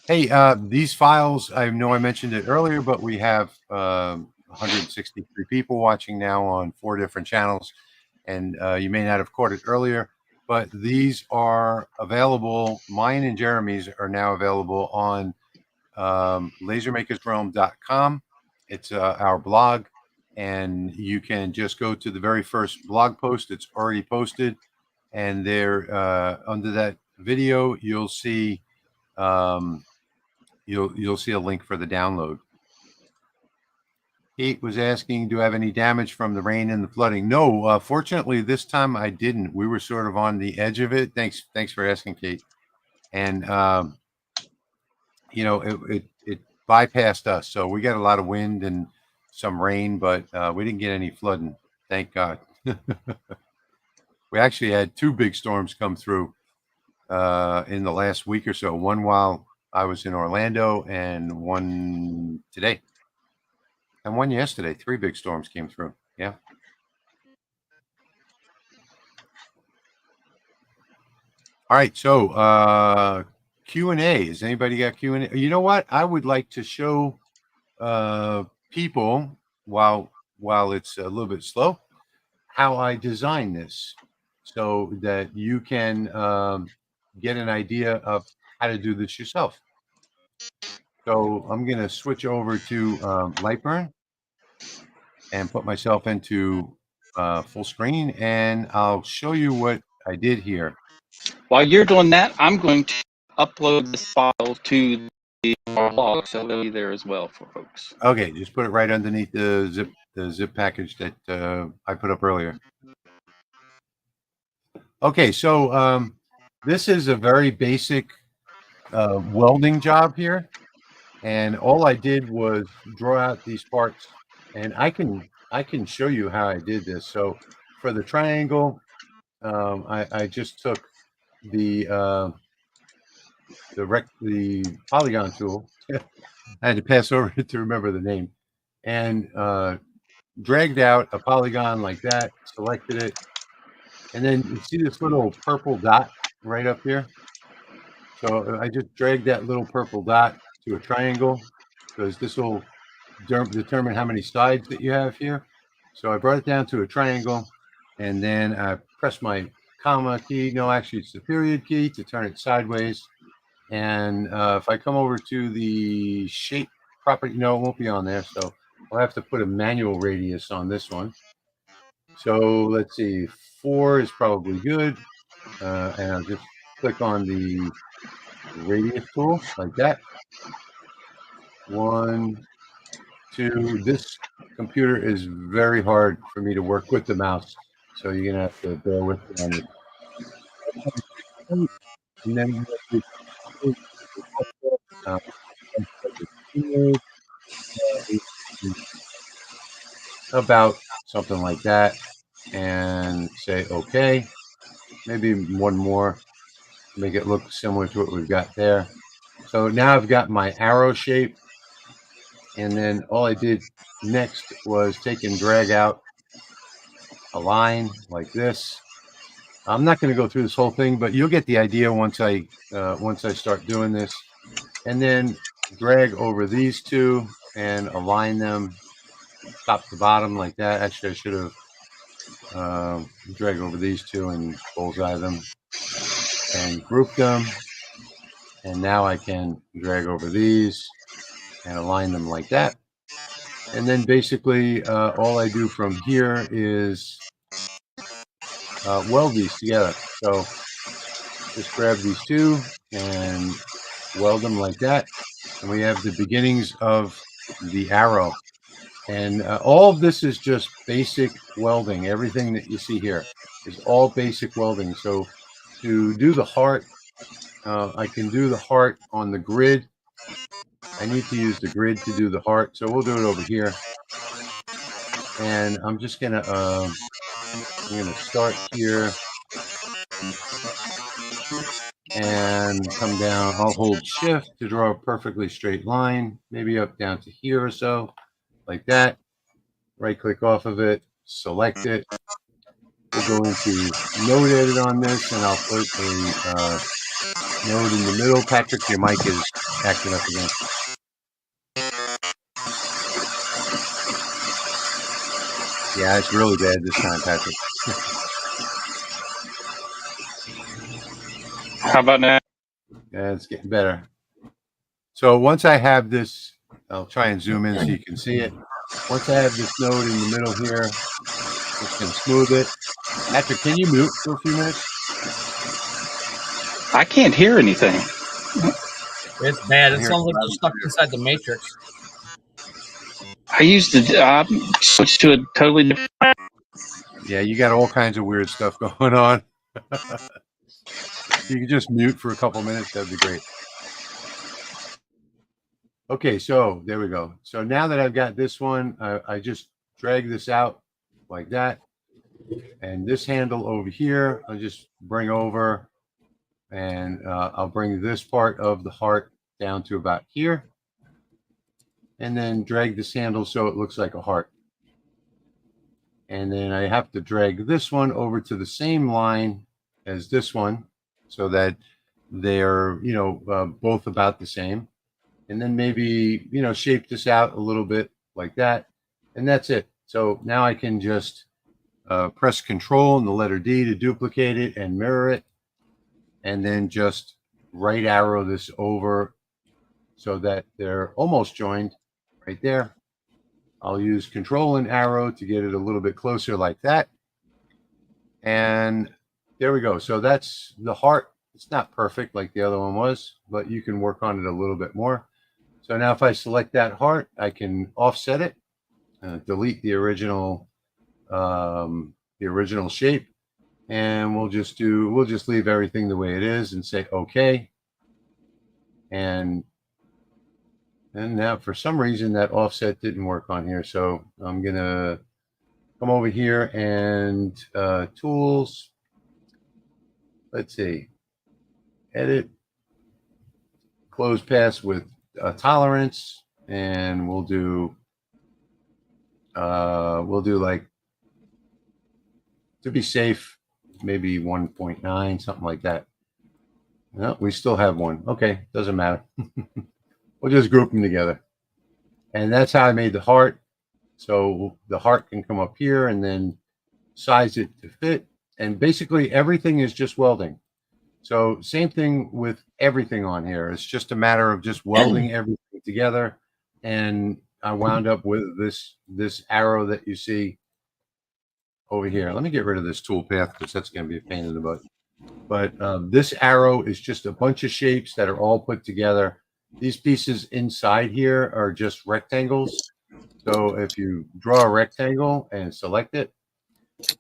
Hey, these files, I know I mentioned it earlier, but we have 163 people watching now on 4 different channels, and you may not have caught it earlier, but these are available. Mine and Jeremy's are now available on lasermakersrealm.com. It's our blog, and you can just go to the very first blog post. It's already posted, and there under that video you'll see you'll see a link for the download. Kate was asking, do I have any damage from the rain and the flooding? No, fortunately this time I didn't. We were sort of on the edge of it. Thanks for asking, Kate. And you know, it bypassed us, so we got a lot of wind and some rain, but we didn't get any flooding, thank God. We actually had 2 big storms come through in the last week or so, one while I was in Orlando and one today. And one yesterday. 3 big storms came through. Yeah. All right. So Q&A. Has anybody got Q&A? You know what? I would like to show people while it's a little bit slow how I design this so that you can get an idea of how to do this yourself. So I'm going to switch over to Lightburn and put myself into full screen, and I'll show you what I did here. While you're doing that, I'm going to upload this file to the blog, so it'll be there as well for folks. Okay, just put it right underneath the zip package that I put up earlier. Okay, so this is a very basic welding job here, and all I did was draw out these parts, and I can show you how I did this. So for the triangle, I just took the polygon tool. I had to pass over it to remember the name, and dragged out a polygon like that, selected it, and then you see this little purple dot right up here. So I just dragged that little purple dot to a triangle because this will determine how many sides that you have here. So I brought it down to a triangle, and then I pressed my comma key. No, actually, it's the period key to turn it sideways. And if I come over to the shape property, no, it won't be on there. So I'll have to put a manual radius on this one. So let's see, 4 is probably good. And I'll just click on the radius tool like that. 1, 2. This computer is very hard for me to work with the mouse, so you're gonna have to bear with me on this. And then about something like that, and say okay. Maybe one more, make it look similar to what we've got there. So now I've got my arrow shape, and then all I did next was take and drag out a line like this. I'm not going to go through this whole thing, but you'll get the idea once I start doing this, and then drag over these two and align them top to bottom like that. Actually, I should have drag over these two and bullseye them and group them. And now I can drag over these and align them like that. And then basically all I do from here is weld these together. So just grab these two and weld them like that. And we have the beginnings of the arrow. And all of this is just basic welding. Everything that you see here is all basic welding. So to do the heart, I can do the heart on the grid. I need to use the grid to do the heart, so we'll do it over here. And I'm just gonna start here and come down. I'll hold shift to draw a perfectly straight line, maybe up down to here or so, like that. Right click off of it, select it. We'll go into node edit on this, and I'll put a node in the middle. Patrick, your mic is acting up again. Yeah, it's really bad this time, Patrick. How about now? Yeah, it's getting better. So once I have this, I'll try and zoom in so you can see it. Once I have this node in the middle here, just gonna smooth it. Patrick, can you mute for a few minutes? I can't hear anything. It's bad. It sounds like you're stuck inside the Matrix. I used to switch to a totally different. Yeah, you got all kinds of weird stuff going on. You can just mute for a couple minutes. That'd be great. Okay, so there we go. So now that I've got this one, I just drag this out like that. And this handle over here, I'll just bring over, and I'll bring this part of the heart down to about here. and then drag this handle so it looks like a heart. And then I have to drag this one over to the same line as this one so that they're, both about the same. And then maybe, shape this out a little bit like that. And that's it. So now I can just press Control and the letter D to duplicate it and mirror it. And then just right arrow this over so that they're almost joined right there. I'll use Control and arrow to get it a little bit closer like that. And there we go. So that's the heart. It's not perfect like the other one was, but you can work on it a little bit more. So now if I select that heart, I can offset it, delete the original shape, and we'll just leave everything the way it is and say okay. And now for some reason that offset didn't work on here, so I'm gonna come over here and tools. Let's see, edit, close pass with tolerance, and we'll do like, to be safe, maybe 1.9, something like that. No, we still have one. Okay, doesn't matter. We'll just group them together. And that's how I made the heart. So the heart can come up here and then size it to fit. And basically everything is just welding. So same thing with everything on here. It's just a matter of just welding everything together. And I wound up with this arrow that you see over here. Let me get rid of this tool path because that's going to be a pain in the butt. But this arrow is just a bunch of shapes that are all put together. These pieces inside here are just rectangles. So if you draw a rectangle and select it,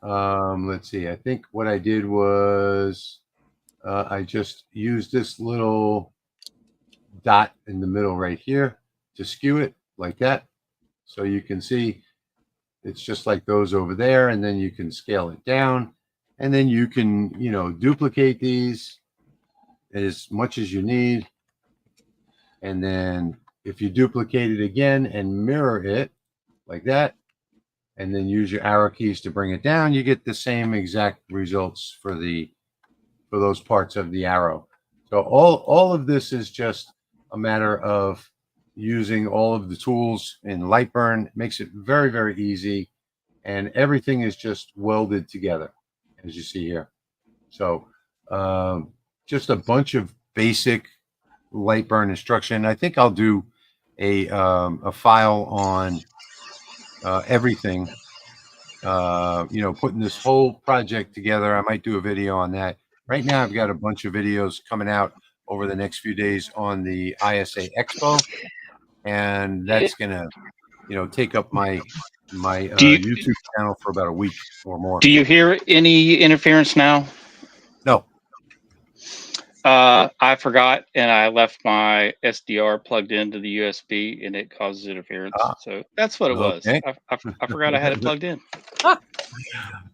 let's see, I think what I did was I just used this little dot in the middle right here to skew it like that. So you can see it's just like those over there, and then you can scale it down, and then you can, duplicate these as much as you need. And then if you duplicate it again and mirror it like that, and then use your arrow keys to bring it down, you get the same exact results for those parts of the arrow. So all of this is just a matter of using all of the tools in Lightburn. It makes it very, very easy, and everything is just welded together, as you see here. So just a bunch of basic Lightburn instruction. I think I'll do a file on everything, putting this whole project together. I might do a video on that. Right now I've got a bunch of videos coming out over the next few days on the ISA Expo, and that's gonna take up my YouTube channel for about a week or more. Do you hear any interference now? No. I forgot, and I left my SDR plugged into the USB, and it causes interference. So that's what it was. I forgot I had it plugged in.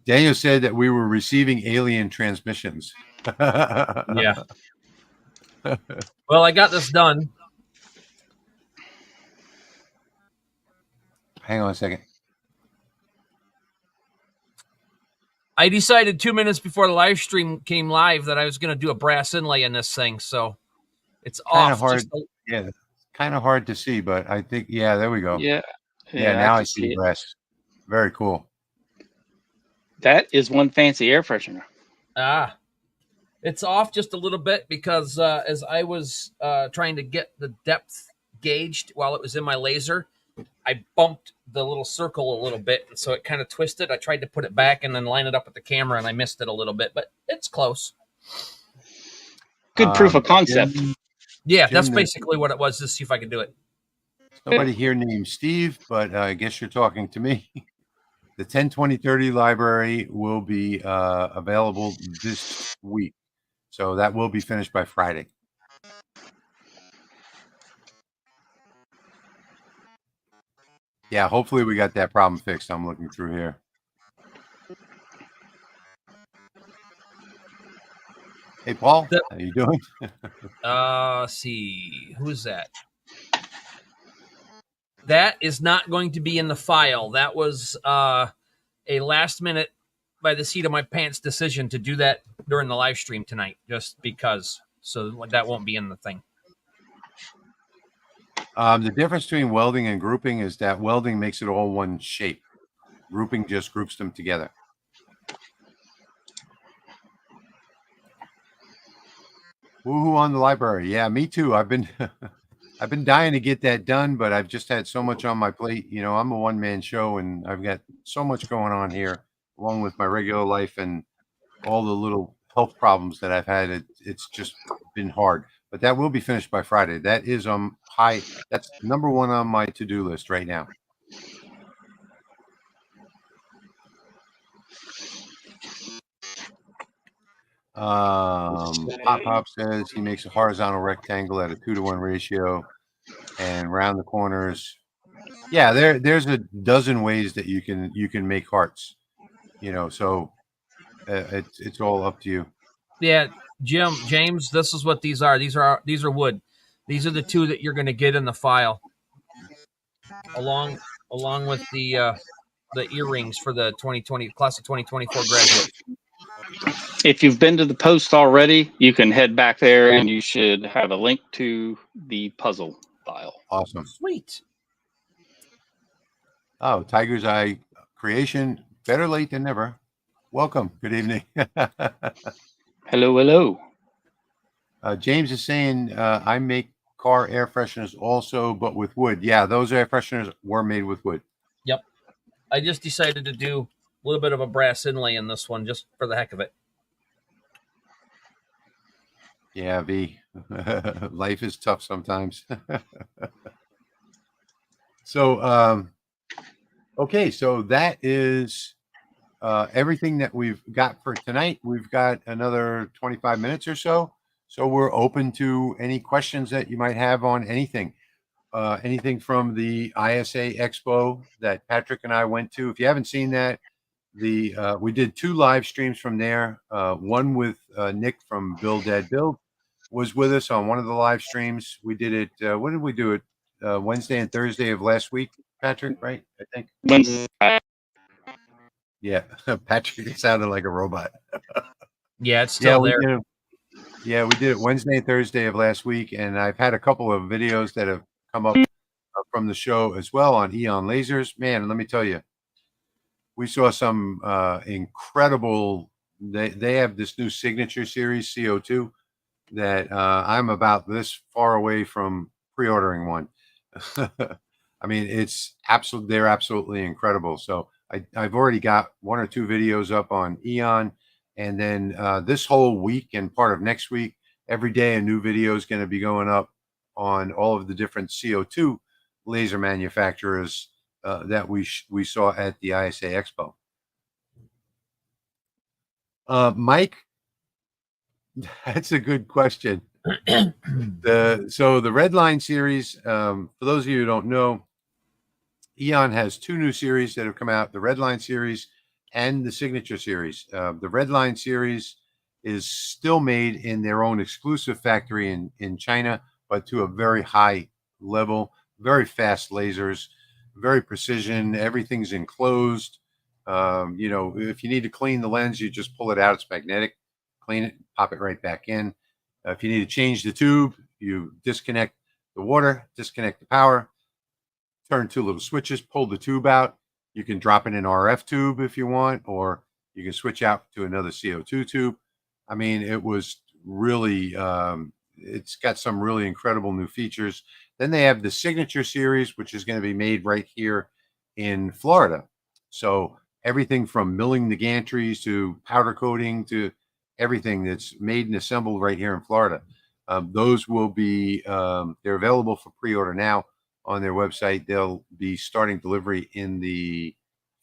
Daniel said that we were receiving alien transmissions. Yeah. Well, I got this done. Hang on a second. I decided 2 minutes before the live stream came live that I was going to do a brass inlay in this thing, so it's kind off. of hard. Yeah, kind of hard to see, but I think there we go. Yeah. Now I see brass. Very cool. That is one fancy air freshener. It's off just a little bit because as I was trying to get the depth gauged while it was in my laser, I bumped the little circle a little bit, and so it kind of twisted. I tried to put it back and then line it up with the camera, and I missed it a little bit, but it's close. Good proof of concept. Jim, that's basically what it was. Just see if I can do it. Somebody here named Steve, but I guess you're talking to me. The 10/20/30 library will be available this week, so that will be finished by Friday. Yeah, hopefully we got that problem fixed. I'm looking through here. Hey, Paul, how you doing? See, who's that? That is not going to be in the file. That was a last minute, by the seat of my pants decision to do that during the live stream tonight, just because. So that won't be in the thing. The difference between welding and grouping is that welding makes it all one shape. Grouping just groups them together. Woohoo on the library. Yeah, me too. I've been I've been dying to get that done, but I've just had so much on my plate. You know, I'm a one-man show and I've got so much going on here, along with my regular life and all the little health problems that I've had. It's just been hard. But that will be finished by Friday. That is high. That's number one on my to-do list right now. Pop says he makes a horizontal rectangle at a 2-to-1 ratio and round the corners. Yeah, there's a dozen ways that you can make hearts, you know, so it's all up to you. Yeah, James, this is what these are. These are wood. These are the two that you're going to get in the file, along with the earrings for the 2020 class of 2024 graduates. If you've been to the post already, you can head back there and you should have a link to the puzzle file. Awesome. Sweet. Oh, Tiger's Eye creation. Better late than never. Welcome. Good evening. Hello, hello. James is saying I make car air fresheners also, but with wood. Yeah, those air fresheners were made with wood. Yep. I just decided to do a little bit of a brass inlay in this one just for the heck of it. Yeah, V. Life is tough sometimes. So, okay, so that is everything that we've got for tonight. We've got another 25 minutes or so. So we're open to any questions that you might have on anything. Anything from the ISA Expo that Patrick and I went to. If you haven't seen that, we did 2 live streams from there. One with Nick from Build Dad Build was with us on one of the live streams. We did it. When did we do it? Wednesday and Thursday of last week, Patrick, right? I think. Wednesday. Yeah, Patrick, it sounded like a robot. Yeah, it's still there. We did it Wednesday and Thursday of last week, and I've had a couple of videos that have come up from the show as well on Eon Lasers. Man, let me tell you, we saw some incredible. They have this new signature series CO2 that I'm about this far away from pre-ordering one. I mean, they're absolutely incredible. So I've already got 1 or 2 videos up on Eon, and then this whole week and part of next week, every day a new video is going to be going up on all of the different CO2 laser manufacturers that we saw at the ISA Expo. Mike, that's a good question. The Red Line series, for those of you who don't know, Eon has 2 new series that have come out, the Red Line series and the Signature series. The Red Line series is still made in their own exclusive factory in China, but to a very high level, very fast lasers, very precision. Everything's enclosed. You know, if you need to clean the lens, you just pull it out. It's magnetic. Clean it, pop it right back in. If you need to change the tube, you disconnect the water, disconnect the power, turn 2 little switches, pull the tube out. You can drop in an RF tube if you want, or you can switch out to another CO2 tube. I mean, it was really, it's got some really incredible new features. Then they have the Signature series, which is going to be made right here in Florida. So everything from milling the gantries to powder coating to everything that's made and assembled right here in Florida. Those will be, they're available for pre-order now on their website. They'll be starting delivery in the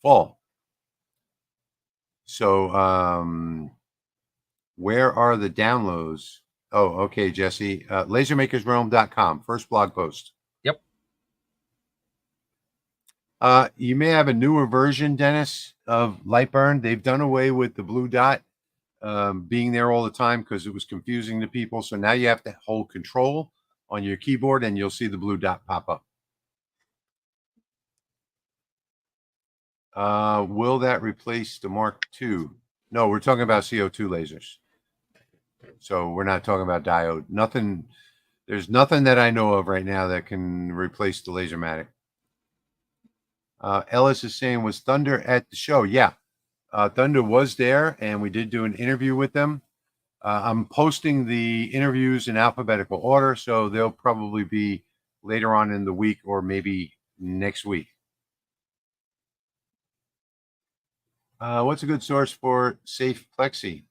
fall. So where are the downloads? Oh, okay, Jesse. Lasermakersrealm.com, first blog post. Yep. You may have a newer version, Dennis, of Lightburn. They've done away with the blue dot being there all the time because it was confusing to people. So now you have to hold control on your keyboard and you'll see the blue dot pop up. Will that replace the Mark II? No, we're talking about CO2 lasers. So we're not talking about diode. Nothing. There's nothing that I know of right now that can replace the Lasermatic. Ellis is saying, was Thunder at the show? Yeah, Thunder was there, and we did do an interview with them. I'm posting the interviews in alphabetical order, so they'll probably be later on in the week or maybe next week. What's a good source for safe plexi?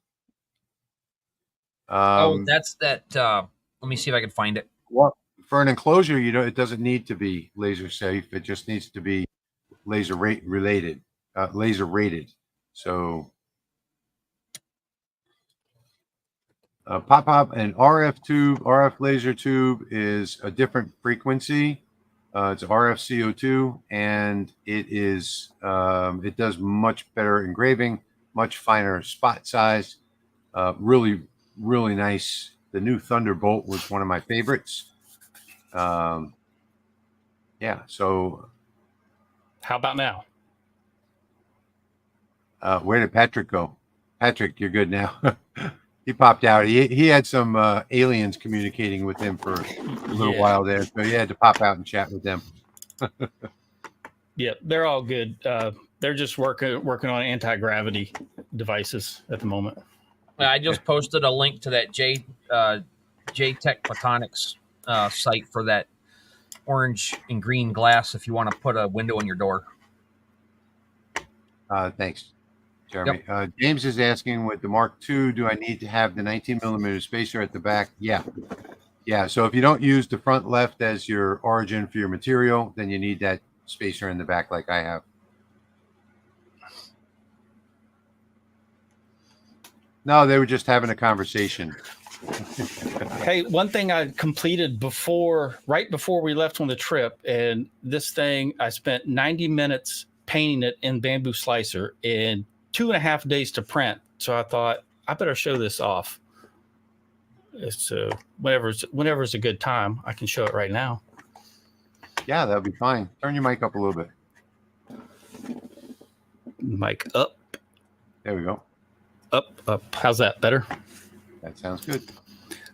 That's that. Let me see if I can find it. Well, for an enclosure, it doesn't need to be laser safe. It just needs to be laser rated. So, pop an RF laser tube is a different frequency. It's RF CO2, and it does much better engraving, much finer spot size. Really, really nice. The new Thunderbolt was one of my favorites. Yeah. So, how about now? Where did Patrick go? Patrick, you're good now. He popped out. He had some aliens communicating with him for a little while there, so he had to pop out and chat with them. Yeah, they're all good. They're just working on anti-gravity devices at the moment. I just posted a link to that J Tech Photonics site for that orange and green glass if you want to put a window in your door. Thanks, Jeremy. Yep. James is asking, with the Mark II, do I need to have the 19 millimeter spacer at the back? Yeah. So if you don't use the front left as your origin for your material, then you need that spacer in the back like I have. No, they were just having a conversation. Hey, one thing I completed right before we left on the trip, and this thing, I spent 90 minutes painting it in Bamboo Slicer and 2.5 days to print. So I thought I better show this off. So whenever's a good time, I can show it right now. Yeah, that'll be fine. Turn your mic up a little bit. Mic up. There we go. Up. How's that? Better? That sounds good.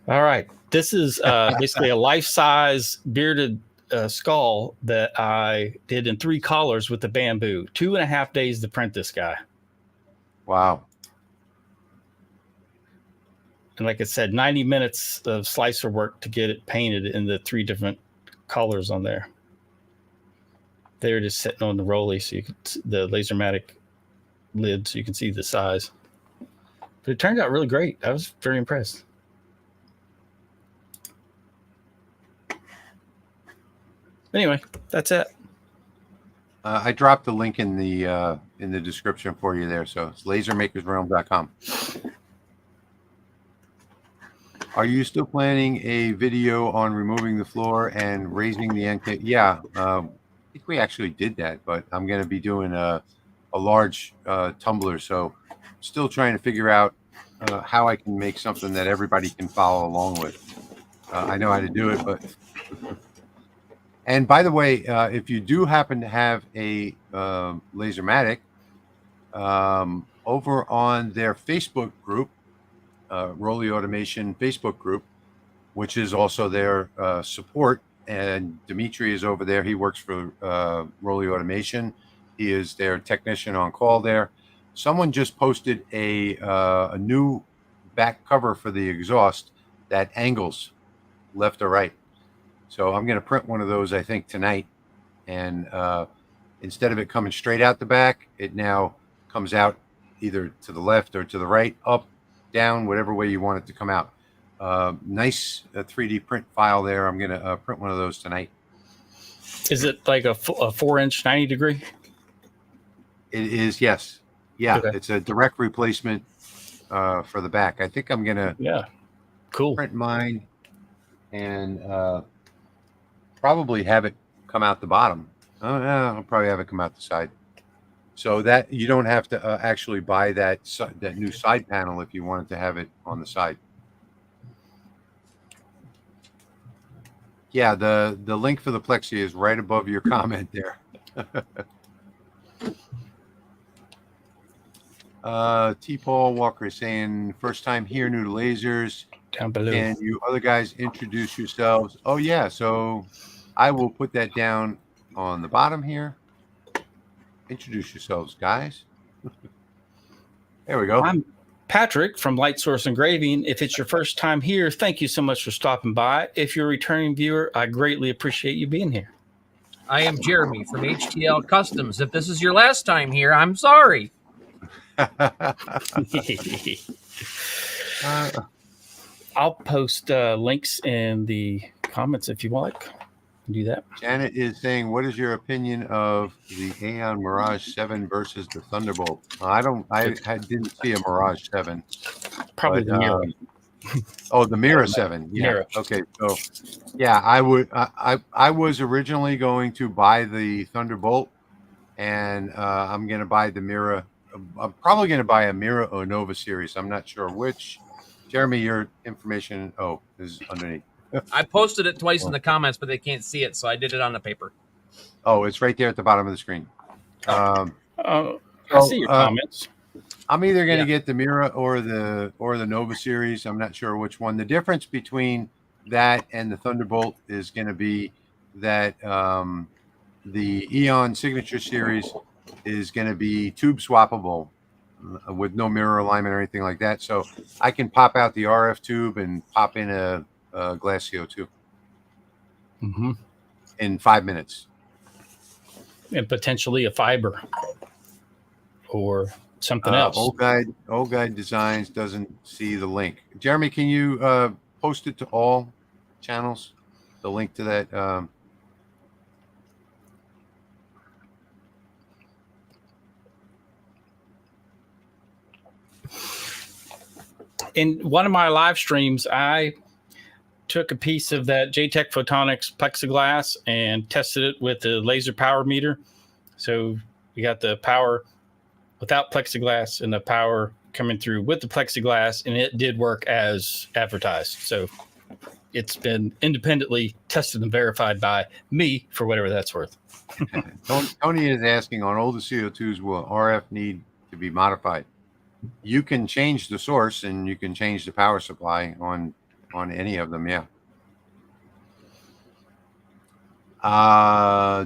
All right. This is basically a life-size bearded skull that I did in 3 colors with the bamboo. 2.5 days to print this guy. Wow. And like I said, 90 minutes of slicer work to get it painted in the 3 different colors on there. They're just sitting on the rolly, so you can the Lasermatic lid, so you can see the size. But it turned out really great. I was very impressed. Anyway, that's it. I dropped the link in the description for you there, so it's lasermakersrealm.com. Are you still planning a video on removing the floor and raising the NK? Yeah, I think we actually did that, but I'm going to be doing a large tumbler, so still trying to figure out how I can make something that everybody can follow along with. I know how to do it, but... And by the way, if you do happen to have a Lasermatic, over on their Facebook group, Rolly Automation Facebook group, which is also their support, and Dimitri is over there. He works for Rolly Automation. He is their technician on call there. Someone just posted a new back cover for the exhaust that angles left or right. So I'm going to print one of those, I think, tonight. And instead of it coming straight out the back, it now comes out either to the left or to the right, up, down, whatever way you want it to come out. Nice 3D print file there. I'm going to print one of those tonight. Is it like a 4-inch 90 degree? It is, yes. Yeah, okay. It's a direct replacement for the back. I think I'm going to print mine and probably have it come out the bottom. I'll probably have it come out the side. So that you don't have to actually buy that new side panel if you wanted to have it on the side. Yeah, the link for the Plexi is right above your comment there. T. Paul Walker is saying, first time here, new to lasers. Down below. Can you other guys introduce yourselves? Oh, yeah. So I will put that down on the bottom here. Introduce yourselves, guys. There we go. I'm Patrick from Light Source Engraving. If it's your first time here, thank you so much for stopping by. If you're a returning viewer, I greatly appreciate you being here. I am Jeremy from HTL Customs. If this is your last time here, I'm sorry. I'll post links in the comments if you like. Do that. Janet is saying, what is your opinion of the Aeon Mirage 7 versus the Thunderbolt? I didn't see a Mirage 7. Probably the Mira. Oh, the Mira 7. Yeah. Mira. Okay. So yeah, I was originally going to buy the Thunderbolt, and I'm going to buy the Mira. I'm probably going to buy a Mira or Nova series. I'm not sure which. Jeremy, your information is underneath. I posted it twice in the comments, but they can't see it, so I did it on the paper. Oh, it's right there at the bottom of the screen. I see your comments. I'm either going to get the Mira or the Nova series. I'm not sure which one. The difference between that and the Thunderbolt is going to be that the Eon Signature series is going to be tube swappable with no mirror alignment or anything like that. So I can pop out the RF tube and pop in a glass CO2 in 5 minutes. And potentially a fiber or something else. Old guy Designs doesn't see the link. Jeremy, can you post it to all channels? The link to that. In one of my live streams, I took a piece of that JTech Photonics plexiglass and tested it with the laser power meter. So we got the power without plexiglass and the power coming through with the plexiglass, and it did work as advertised. So it's been independently tested and verified by me for whatever that's worth. Tony is asking, on older CO2s, will RF need to be modified? You can change the source and you can change the power supply on any of them. Yeah.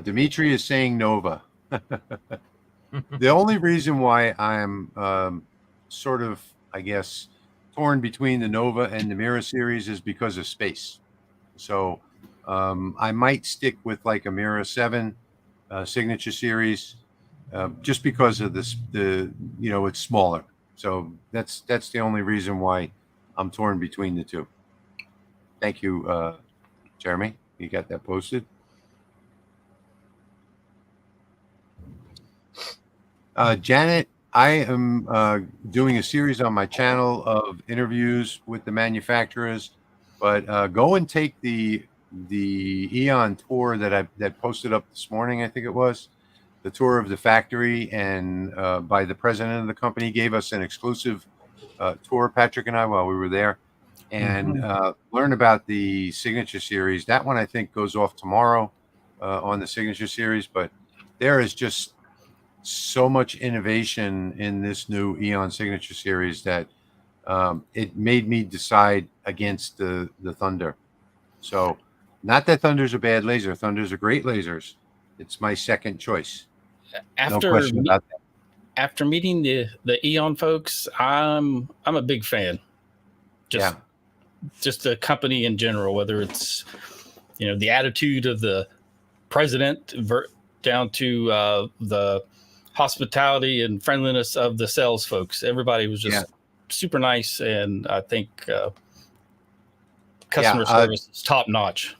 Dimitri is saying Nova. The only reason why I'm sort of, I guess, torn between the Nova and the Mira series is because of space. So I might stick with like a Mira 7 signature series just because of this, it's smaller. So that's the only reason why I'm torn between the two. Thank you, Jeremy. You got that posted. Janet, I am doing a series on my channel of interviews with the manufacturers, but go and take the Eon tour that posted up this morning. I think it was the tour of the factory, and by the president of the company, gave us an exclusive tour, Patrick and I, while we were there, and learn about the Signature series. That one I think goes off tomorrow on the Signature series, but there is just so much innovation in this new Eon Signature series that it made me decide against the Thunder. So not that Thunder's a bad laser. Thunder's are great lasers. It's my second choice. No question about that. After meeting the Eon folks, I'm a big fan. Just the company in general, whether it's the attitude of the president down to the hospitality and friendliness of the sales folks. Everybody was just super nice, and I think customer service is top notch.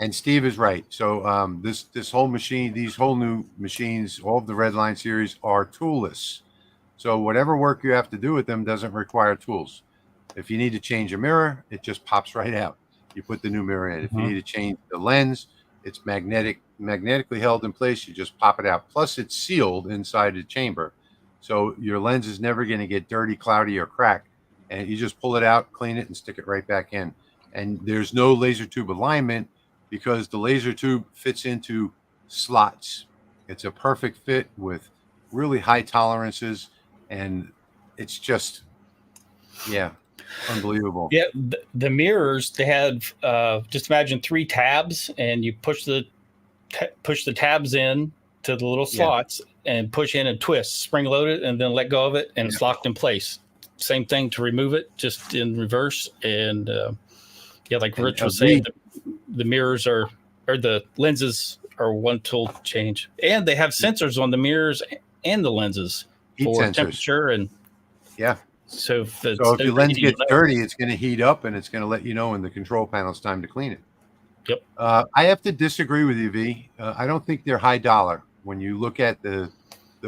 And Steve is right. So this whole machine, these whole new machines, all of the Redline series are toolless. So whatever work you have to do with them doesn't require tools. If you need to change a mirror, it just pops right out. You put the new mirror in. If you need to change the lens, it's magnetically held in place. You just pop it out. Plus, it's sealed inside the chamber, so your lens is never going to get dirty, cloudy, or crack. And you just pull it out, clean it, and stick it right back in. And there's no laser tube alignment because the laser tube fits into slots. It's a perfect fit with really high tolerances, and it's just, yeah, unbelievable. Yeah, the mirrors, they have just imagine 3 tabs, and you push the tabs in to the little slots and push in and twist, spring load it, and then let go of it, and it's locked in place. Same thing to remove it, just in reverse. And like Rich was saying, the mirrors or the lenses are one tool change, and they have sensors on the mirrors and the lenses for temperature and So if your lens gets dirty, it's going to heat up, and it's going to let you know in the control panel it's time to clean it. Yep. I have to disagree with you, V. I don't think they're high dollar when you look at the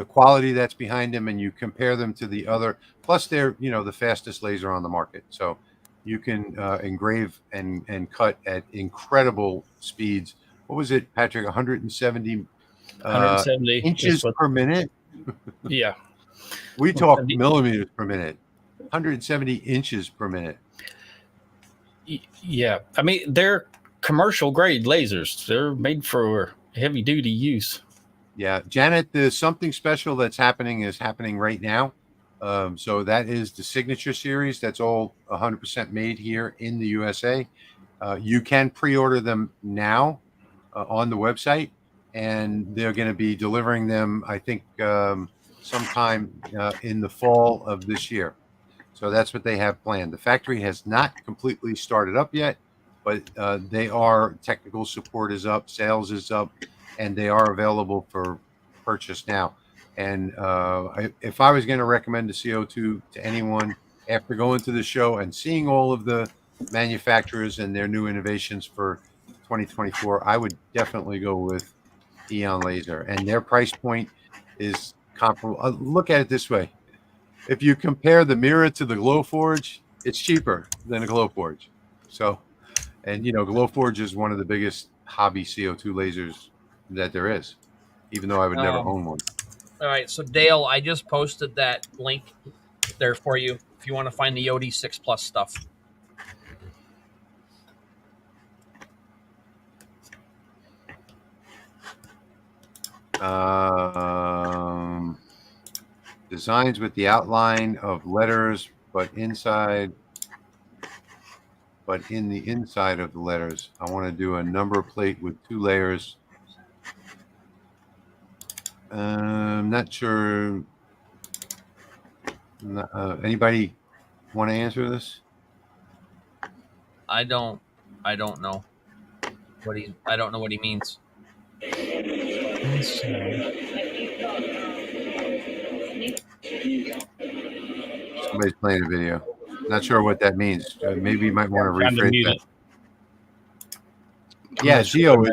quality that's behind them and you compare them to the other. Plus, they're the fastest laser on the market, so you can engrave and cut at incredible speeds. What was it, Patrick? 170 inches per minute. Yeah. We talk millimeters per minute. 170 inches per minute. Yeah. I mean, they're commercial grade lasers. They're made for heavy duty use. Yeah. Janet, there's something special that's happening right now. So that is the Signature series. That's all 100% made here in the USA. You can pre-order them now on the website, and they're going to be delivering them, I think, sometime in the fall of this year. So that's what they have planned. The factory has not completely started up yet, but technical support is up, sales is up, and they are available for purchase now. And if I was going to recommend the CO2 to anyone after going to the show and seeing all of the manufacturers and their new innovations for 2024, I would definitely go with Eon Laser. And their price point is comparable. Look at it this way. If you compare the mirror to the Glowforge, it's cheaper than a Glowforge. So, and Glowforge is one of the biggest hobby CO2 lasers that there is, even though I would never own one. All right, so Dale, I just posted that link there for you if you want to find the OD 6 Plus stuff. Designs with the outline of letters, but in the inside of the letters, I want to do a number plate with 2 layers. I'm not sure. Anybody want to answer this? I don't know I don't know what he means. Somebody's playing a video. Not sure what that means. Maybe you might want to rephrase that. Yeah, Gio,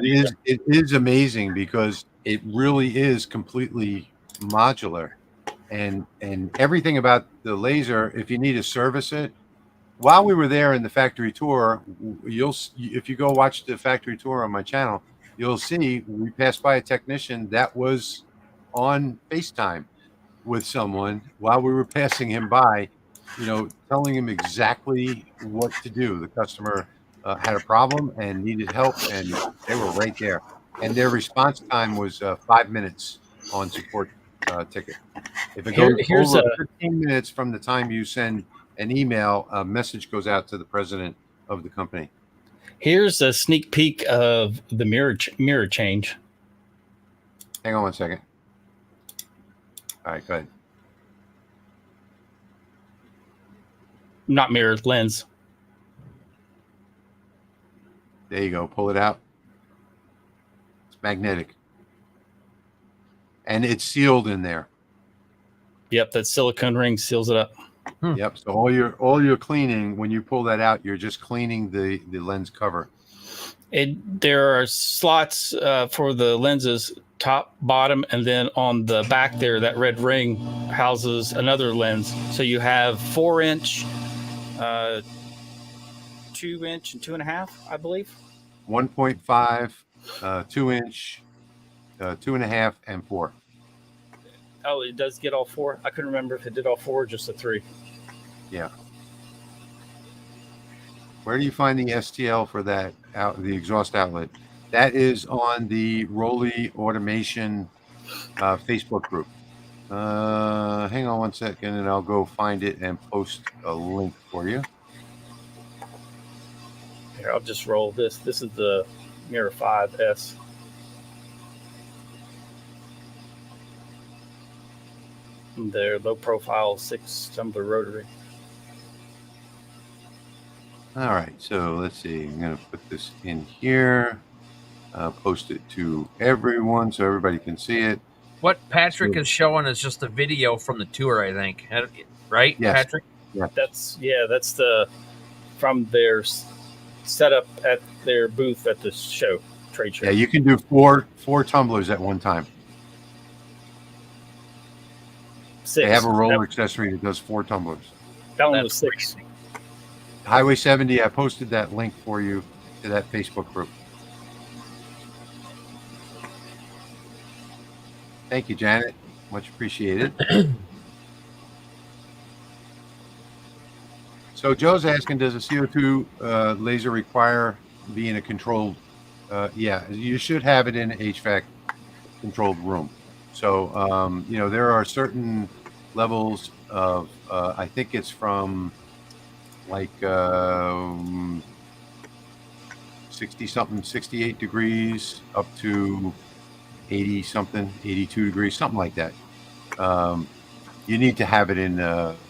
it is amazing because it really is completely modular, and everything about the laser. If you need to service it, while we were there in the factory tour, if you go watch the factory tour on my channel, you'll see we passed by a technician that was on FaceTime with someone while we were passing him by, telling him exactly what to do. The customer had a problem and needed help, and they were right there. And their response time was 5 minutes on support ticket. If it goes over 15 minutes from the time you send an email, a message goes out to the president of the company. Here's a sneak peek of the mirror change. Hang on one second. All right, go ahead. Not mirror, lens. There you go. Pull it out. It's magnetic. And it's sealed in there. Yep, that silicone ring seals it up. Yep. So all your cleaning, when you pull that out, you're just cleaning the lens cover. There are slots for the lenses, top, bottom, and then on the back there, that red ring houses another lens. So you have 4-inch, 2-inch, and 2.5, I believe. 1.5, 2-inch, 2.5, and 4. Oh, it does get all 4. I couldn't remember if it did all 4 or just the 3. Yeah. Where do you find the STL for that the exhaust outlet? That is on the Rolly Automation Facebook group. Hang on one second, and I'll go find it and post a link for you. Here, I'll just roll this. This is the Mirror 5S. Their low profile 6 tumbler rotary. All right, so let's see. I'm going to put this in here, post it to everyone so everybody can see it. What Patrick is showing is just a video from the tour, I think. Right, yes. Patrick? Yeah. That's the from their setup at their booth at the trade show. Yeah, you can do four tumblers at one time. 6. They have a roller accessory that does 4 tumblers. That one was 6. Highway 70, I posted that link for you to that Facebook group. Thank you, Janet. Much appreciated. So Joe's asking, does a CO2 laser require being a controlled? Yeah, you should have it in an HVAC controlled room. So, you know, there are certain levels of, I think it's from like 60 something, 68 degrees up to 80 something, 82 degrees, something like that. You need to have it in,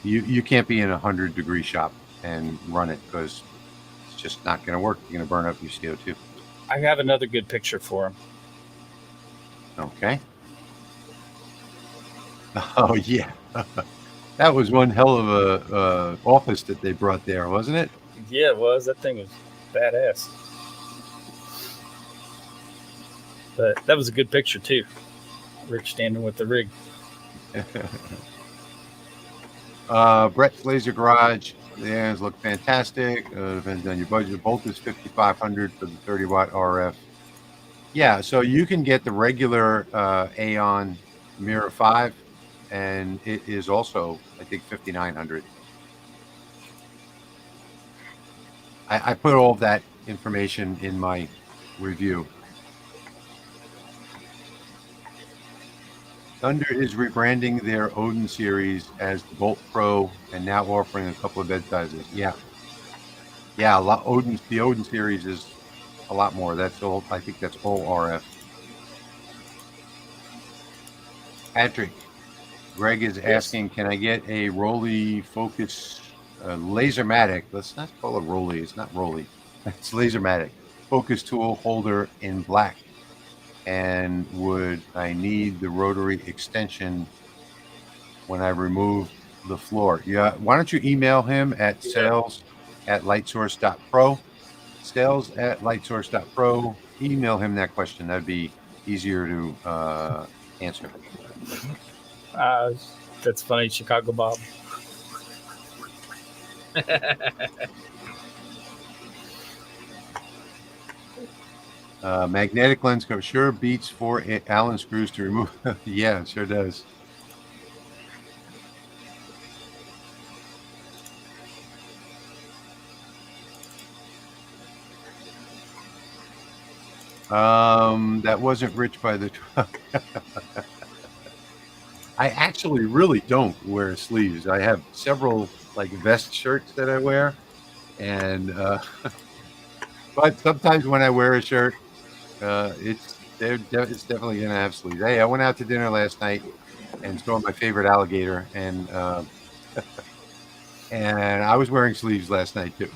you can't be in a 100-degree shop and run it because it's just not going to work. You're going to burn up your CO2. I have another good picture for him. Okay. Oh, yeah. That was one hell of a office that they brought there, wasn't it? Yeah, it was. That thing was badass. But that was a good picture, too. Rich standing with the rig. Brett's Laser Garage. The ends look fantastic. Depends on your budget. The bolt is 5,500 for the 30-watt RF. Yeah, so you can get the regular Aeon Mirror 5, and it is also, I think, 5,900. I put all of that information in my review. Thunder is rebranding their Odin series as the Bolt Pro and now offering a couple of bed sizes. Yeah. Yeah, a lot. The Odin series is a lot more. That's all. I think that's all RF. Patrick, Greg is asking, can I get a Rolly Focus Lasermatic? Let's not call it Rolly. It's not Rolly. It's Lasermatic. Focus tool holder in black. And would I need the rotary extension when I remove the floor? Yeah. Why don't you email him at sales@lightsource.pro? Sales@lightsource.pro. Email him that question. That'd be easier to answer. That's funny, Chicago Bob. Magnetic lens cover sure beats 4 Allen screws to remove. Yeah, it sure does. That wasn't rich by the truck. I actually really don't wear sleeves. I have several like vest shirts that I wear, and but sometimes when I wear a shirt, it's definitely gonna have sleeves. Hey, I went out to dinner last night and saw my favorite alligator, and and I was wearing sleeves last night too.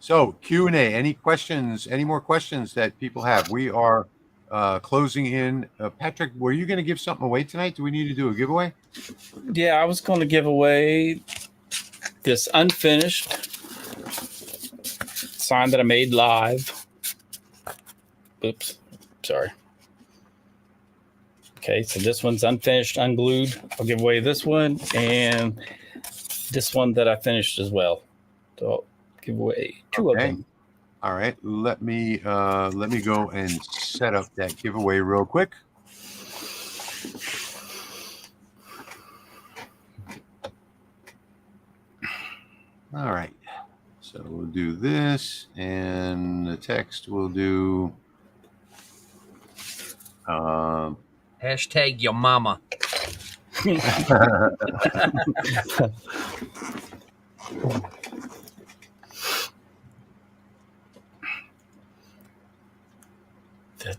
So Q&A, any questions, any more questions that people have? We are closing in. Patrick, were you going to give something away tonight? Do we need to do a giveaway? Yeah, I was going to give away this unfinished sign that I made live. Oops, sorry. Okay, so this one's unfinished, unglued. I'll give away this one and this one that I finished as well. So I'll give away 2 of them. All right, let me go and set up that giveaway real quick. All right, so we'll do this, and the text we'll do Hashtag your mama.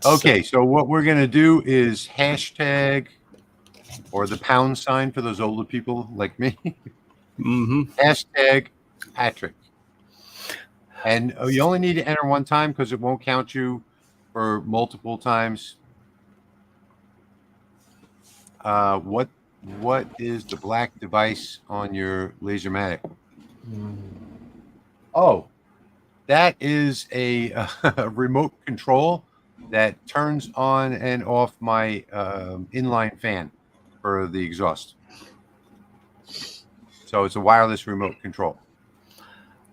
Okay, so what we're going to do is hashtag or the pound sign for those older people like me. Hashtag Patrick. And you only need to enter one time because it won't count you for multiple times. What is the black device on your Lasermatic? Oh, that is a remote control that turns on and off my inline fan for the exhaust. So it's a wireless remote control.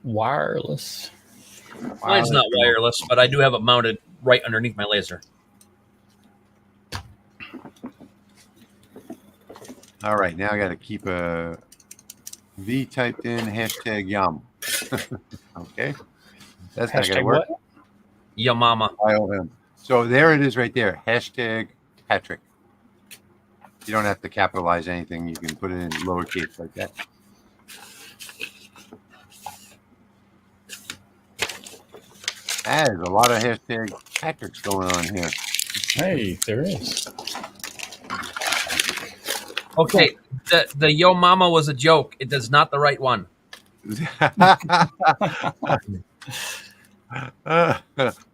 Wireless. Mine's not wireless, but I do have it mounted right underneath my laser. All right, now I got to keep a V typed in, hashtag Yum. Okay, that's not going to work. What? Your mama. IOM. So there it is right there, hashtag Patrick. You don't have to capitalize anything. You can put it in lowercase like that. There's a lot of hashtag Patricks going on here. Hey, there is. Okay, the yo mama was a joke. It is not the right one.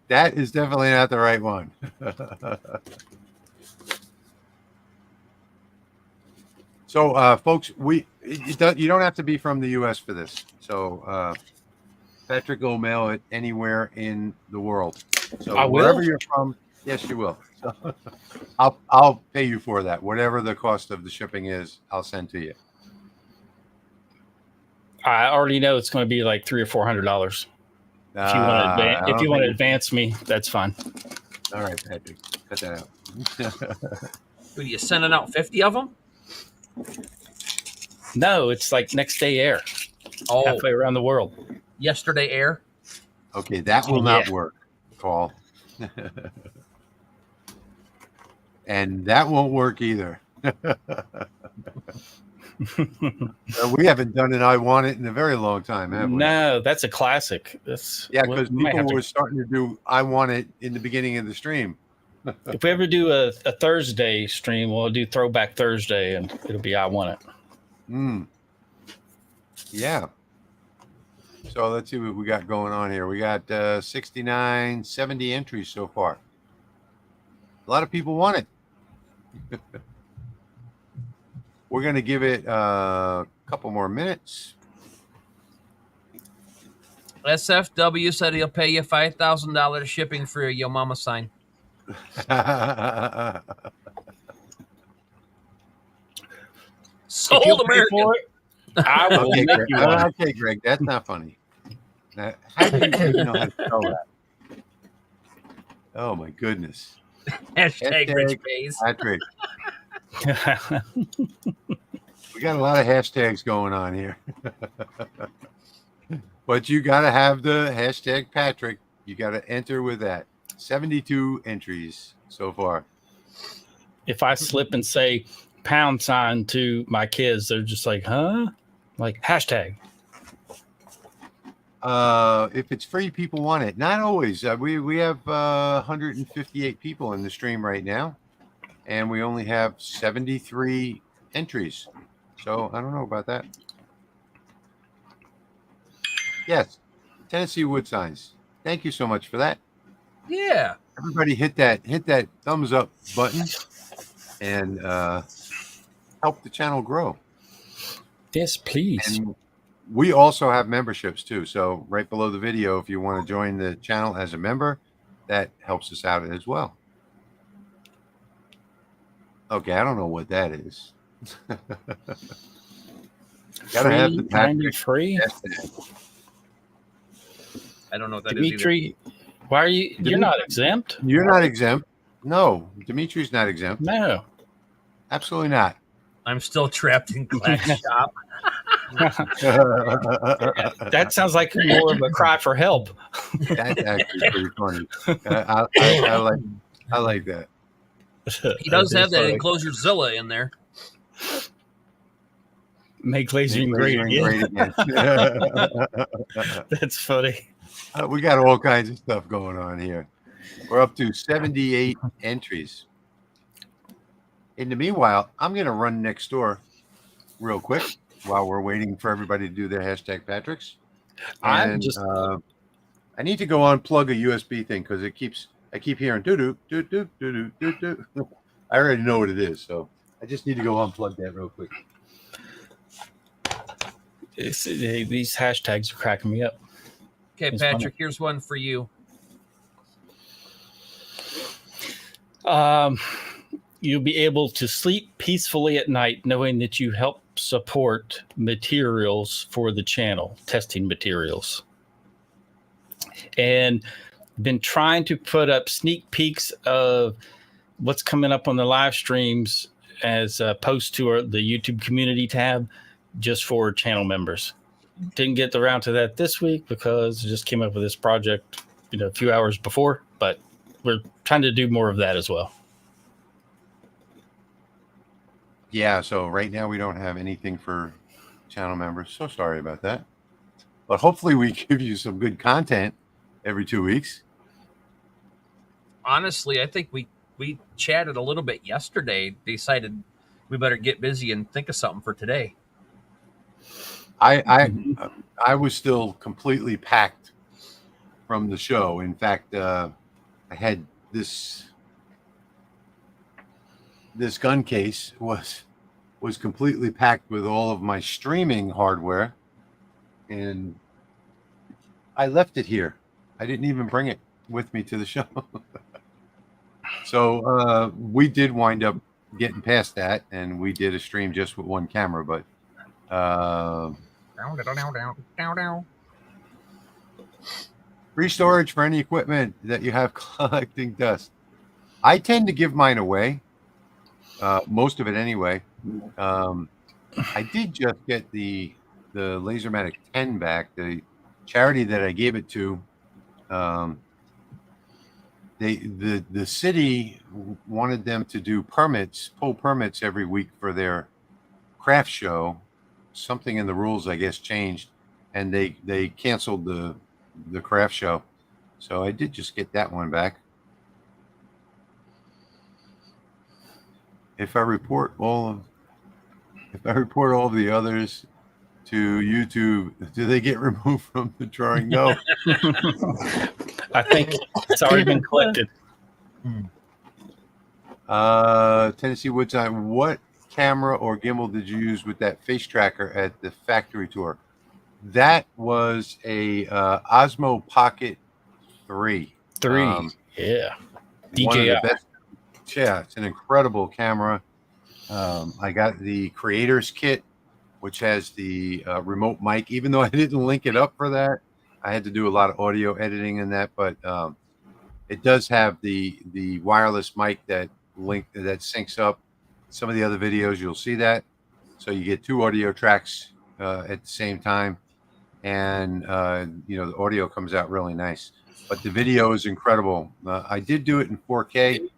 That is definitely not the right one. So, folks, you don't have to be from the U.S. for this. So, Patrick will mail it anywhere in the world. So, wherever you're from, yes, you will. So, I'll pay you for that. Whatever the cost of the shipping is, I'll send to you. I already know it's going to be like $300 or $400. If you want to advance me, that's fine. All right, Patrick, cut that out. Are you sending out 50 of them? No, it's like next day air. Oh, halfway around the world. Yesterday air. Okay, that will not work, Paul. And that won't work either. We haven't done an I Want It in a very long time, have we? No, that's a classic. Because people were starting to do I Want It in the beginning of the stream. If we ever do a Thursday stream, we'll do Throwback Thursday, and it'll be I Want It. Yeah. So let's see what we got going on here. We got 69, 70 entries so far. A lot of people want it. We're going to give it a couple more minutes. SFW said he'll pay you $5,000 shipping for a Yo Mama sign. Sold American. For it, I will okay, make Greg. you one. Okay, Greg, that's not funny. How do you even know how to spell that? Oh my goodness. Hashtag Rich Pays. Patrick. We got a lot of hashtags going on here. But you got to have the hashtag Patrick. You got to enter with that. 72 entries so far. If I slip and say # to my kids, they're just like, huh? Like hashtag. If it's free, people want it. Not always. We have 158 people in the stream right now, and we only have 73 entries. So I don't know about that. Yes, Tennessee wood signs. Thank you so much for that. Yeah. Everybody hit that thumbs up button and help the channel grow. Yes, please. And we also have memberships too. So right below the video, if you want to join the channel as a member, that helps us out as well. Okay, I don't know what that is. Gotta have the Patrick free. I don't know what that Dimitri, why are you? You're not exempt. You're not exempt. No, Dimitri's not exempt. No, absolutely not. I'm still trapped in Clash Shop. That sounds like more of a cry for help. That's actually pretty funny. I like that. He does have that funny. enclosure Zilla in there. Make lasering great again. That's funny. We got all kinds of stuff going on here. We're up to 78 entries. In the meanwhile, I'm going to run next door real quick while we're waiting for everybody to do their hashtag Patrick's. And I need to go unplug a USB thing because I keep hearing doo doo doo doo doo doo doo doo. I already know what it is, so I just need to go unplug that real quick. These hashtags are cracking me up. Okay, It's Patrick, funny. here's one for you. You'll be able to sleep peacefully at night knowing that you help support materials for the channel, testing materials. And been trying to put up sneak peeks of what's coming up on the live streams as a post to the YouTube community tab just for channel members. Didn't get around to that this week because I just came up with this project, a few hours before, but we're trying to do more of that as well. Yeah, so right now we don't have anything for channel members. So sorry about that. But hopefully we give you some good content every 2 weeks. Honestly, I think we chatted a little bit yesterday. Decided we better get busy and think of something for today. I was still completely packed from the show. In fact, I had this gun case was completely packed with all of my streaming hardware, and I left it here. I didn't even bring it with me to the show. So we did wind up getting past that, and we did a stream just with one camera, but free storage for any equipment that you have collecting dust. I tend to give mine away, most of it anyway. I did just get the Lasermatic 10 back. The charity that I gave it to, the city wanted them to do pull permits every week for their craft show. Something in the rules, I guess, changed, and they canceled the craft show. So I did just get that one back. If I report all of the others to YouTube, do they get removed from the drawing? No. I think it's already been collected. Tennessee Woodside, what camera or gimbal did you use with that face tracker at the factory tour? That was a Osmo Pocket 3. Yeah. DJI. One of the best. Yeah, it's an incredible camera. I got the creators kit, which has the remote mic. Even though I didn't link it up for that, I had to do a lot of audio editing in that. But it does have the wireless mic that syncs up some of the other videos. You'll see that, so you get 2 audio tracks at the same time, and the audio comes out really nice. But the video is incredible. I did do it in 4K.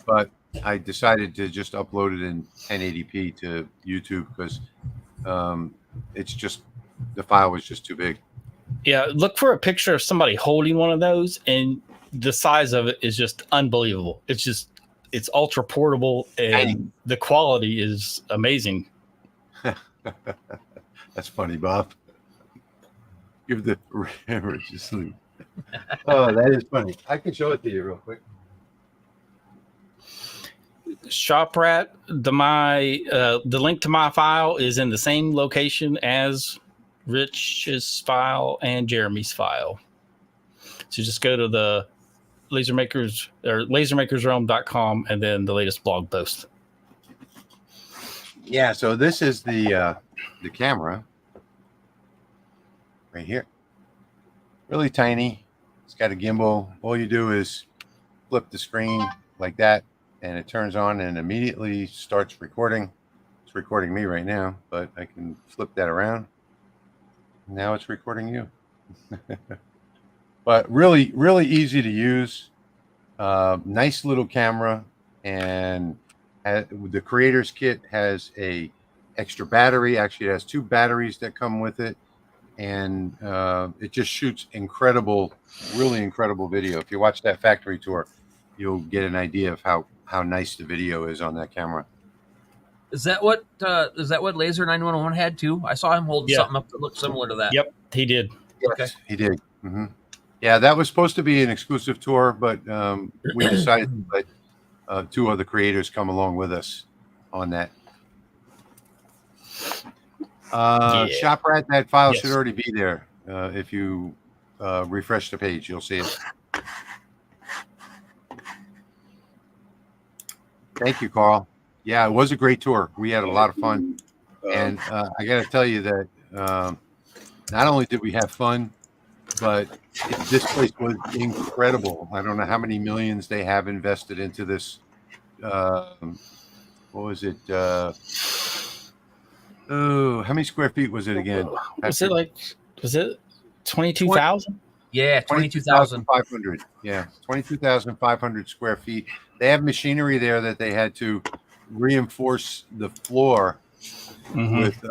But I decided to just upload it in 1080p to YouTube because it's just the file was just too big. Yeah, look for a picture of somebody holding one of those, and the size of it is just unbelievable. It's ultra portable, and the quality is amazing. That's funny, Bob. Give the average a sleep. Oh, that is funny. I can show it to you real quick. ShopRat, the link to my file is in the same location as Rich's file and Jeremy's file. So just go to the lasermakers or lasermakersrealm.com and then the latest blog post. Yeah, so this is the camera right here. Really tiny. It's got a gimbal. All you do is flip the screen like that, and it turns on and immediately starts recording. It's recording me right now, but I can flip that around. Now it's recording you. But really, really easy to use. Nice little camera. and the creator's kit has a extra battery. Actually, it has 2 batteries that come with it, and it just shoots really incredible video. If you watch that factory tour, you'll get an idea of how nice the video is on that camera. Is that what Laser 911 had too? I saw him holding something up that looked similar to that. Yep, he did. Yes, Okay. he did. Mm-hmm. Yeah, that was supposed to be an exclusive tour, but we decided to let 2 other creators come along with us on that. Shop Rat, that file should already be there. If you refresh the page, you'll see it. Thank you, Carl. Yeah, it was a great tour. We had a lot of fun. And I got to tell you that not only did we have fun, but this place was incredible. I don't know how many millions they have invested into this. What was it? How many square feet was it again? Was it 22,000? Yeah, 22,000. 22,500. Yeah, 22,500 square feet. They have machinery there that they had to reinforce the floor with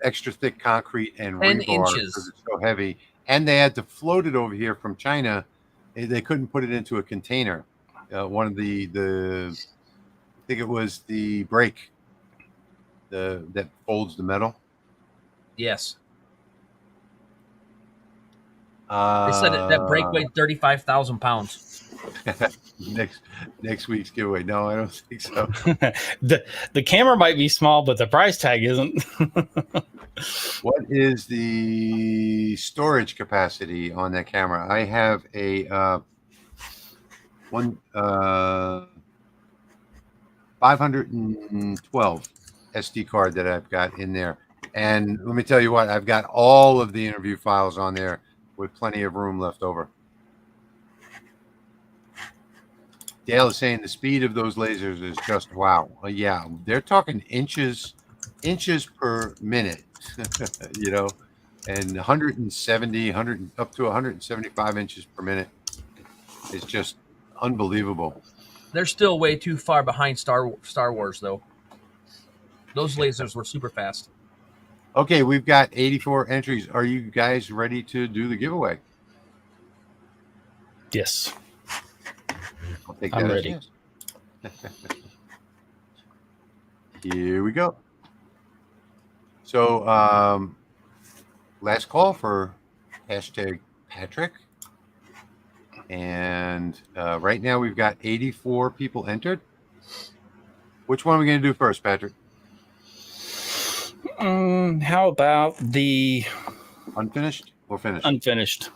extra thick concrete and 10 rebar inches. because it's so heavy. And they had to float it over here from China. They couldn't put it into a container. One of the I think it was the brake that folds the metal. Yes. They said that brake weighed 35,000 pounds. next week's giveaway. No, I don't think so. the camera might be small, but the price tag isn't. What is the storage capacity on that camera? I have a 512 SD card that I've got in there. And let me tell you what, I've got all of the interview files on there with plenty of room left over. Dale is saying the speed of those lasers is just wow. Yeah, they're talking inches per minute, you know, and 170, up to 175 inches per minute is just unbelievable. They're still way too far behind Star Wars, though. Those lasers were super fast. Okay, we've got 84 entries. Are you guys ready to do the giveaway? Yes. I'll take I'm that ready. Yes. Here we go. So, last call for #Patrick. And right now we've got 84 people entered. Which one are we going to do first, Patrick? How about the unfinished or finished? Unfinished.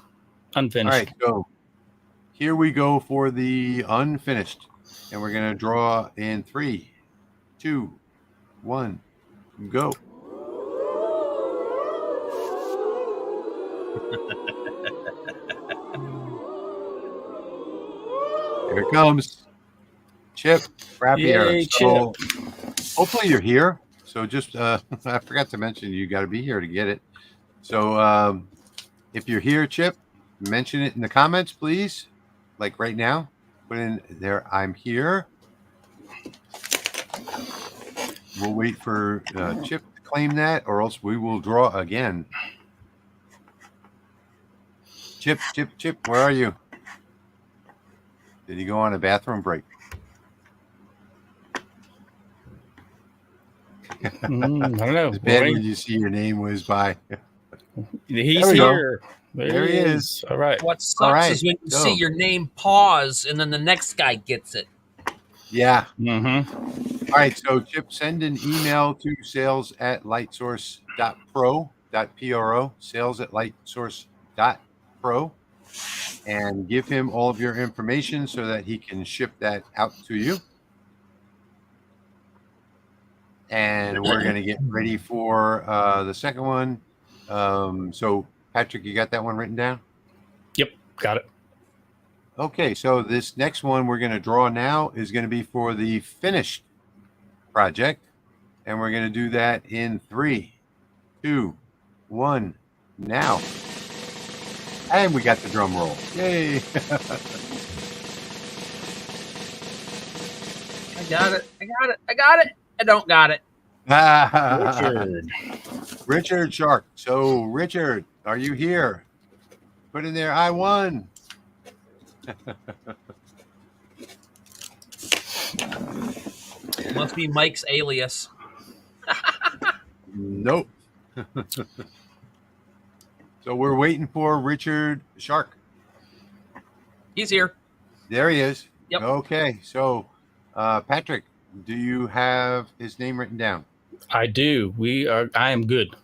All right, so here we go for the unfinished. And we're going to draw in 3, 2, 1, go. Here it comes. Chip, wrap here. So hopefully you're here. So just, I forgot to mention, you got to be here to get it. So if you're here, Chip, mention it in the comments, please. Like right now, put in there, I'm here. We'll wait for Chip to claim that, or else we will draw again. Chip, where are you? Did he go on a bathroom break? I don't know. It's bad when you see your name whiz by. He's here. There he is. All right. What sucks is when you see your name pause and then the next guy gets it. Yeah. Mm-hmm. All right. So, Chip, send an email to sales@lightsource.pro, sales@lightsource.pro, and give him all of your information so that he can ship that out to you. And we're going to get ready for the second one. So, Patrick, you got that one written down? Yep, got it. Okay, so this next one we're going to draw now is going to be for the finished project. And we're going to do that in 3, 2, 1, now. And we got the drum roll. Yay! got it. I don't got it. Richard. Richard Shark. So, Richard, are you here? Put in there, I won. Must be Mike's alias. Nope. So we're waiting for Richard Shark. He's here. There he is. Yep. Okay. So, Patrick, do you have his name written down? I do. I am good.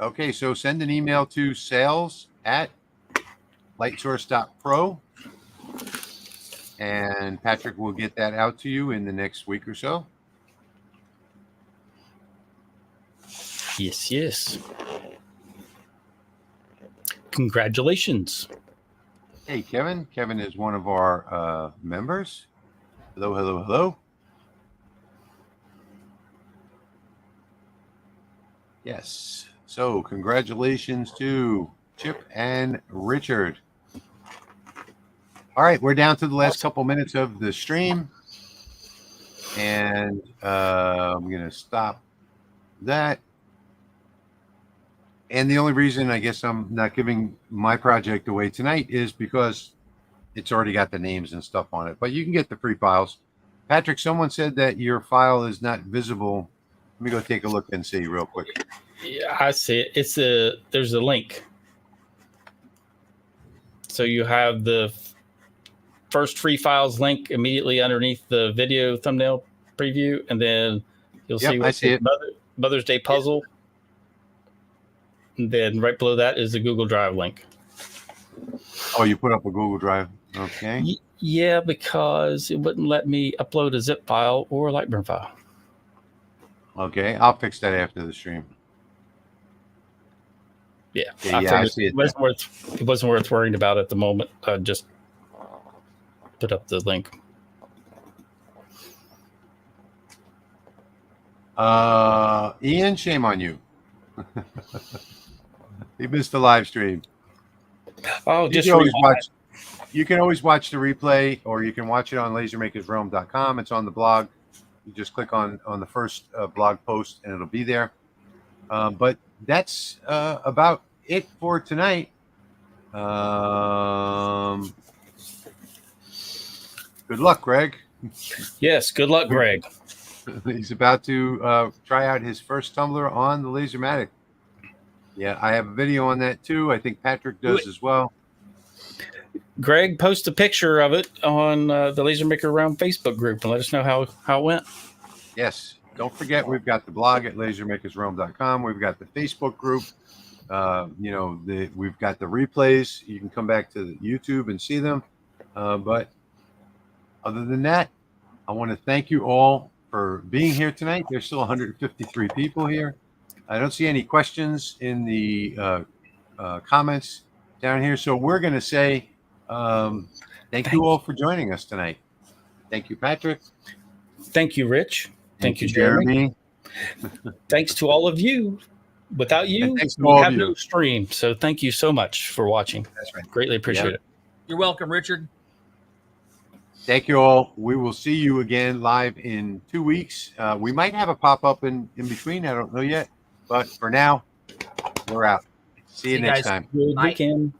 Okay. So send an email to sales@lightsource.pro, and Patrick will get that out to you in the next week or so. Yes. Congratulations. Hey, Kevin. Kevin is one of our members. Hello. Yes. So congratulations to Chip and Richard. All right. We're down to the last couple minutes of the stream. And I'm going to stop that. And the only reason I guess I'm not giving my project away tonight is because it's already got the names and stuff on it. But you can get the free files. Patrick, someone said that your file is not visible. Let me go take a look and see real quick. Yeah, I see it. There's a link. So you have the first free files link immediately underneath the video thumbnail preview, and then you'll see I see it. Mother's Day puzzle. And then right below that is the Google Drive link. Oh, you put up a Google Drive. Okay. Yeah, because it wouldn't let me upload a zip file or a Lightburn file. Okay. I'll fix that after the stream. Yeah, I see it. It wasn't worth worrying about at the moment. I just put up the link. Ian, shame on you. He missed the live stream. Oh, You can always watch the replay, or you can watch it on lasermakersrealm.com. It's on the blog. You just click on the first blog post and it'll be there. But that's about it for tonight. Good luck, Greg. Yes, good luck, Greg. He's about to try out his first tumbler on the Lasermatic. Yeah, I have a video on that too. I think Patrick does as well. Greg, post a picture of it on the Laser Maker Realm Facebook group and let us know how it went. Yes. Don't forget, we've got the blog at lasermakersrealm.com. We've got the Facebook group. We've got the replays. You can come back to YouTube and see them. But other than that, I want to thank you all for being here tonight. There's still 153 people here. I don't see any questions in the comments down here. So we're going to say thank you all for joining us tonight. Thank you, Patrick. Thank you, Rich. Thank you, Jeremy. Thanks to all of you. Without you, we have no stream. So thank you so much for watching. That's right. Greatly appreciate it. You're welcome, Richard. Thank you all. We will see you again live in 2 weeks. We might have a pop-up in between. I don't know yet. But for now, we're out. See you next time. Good weekend.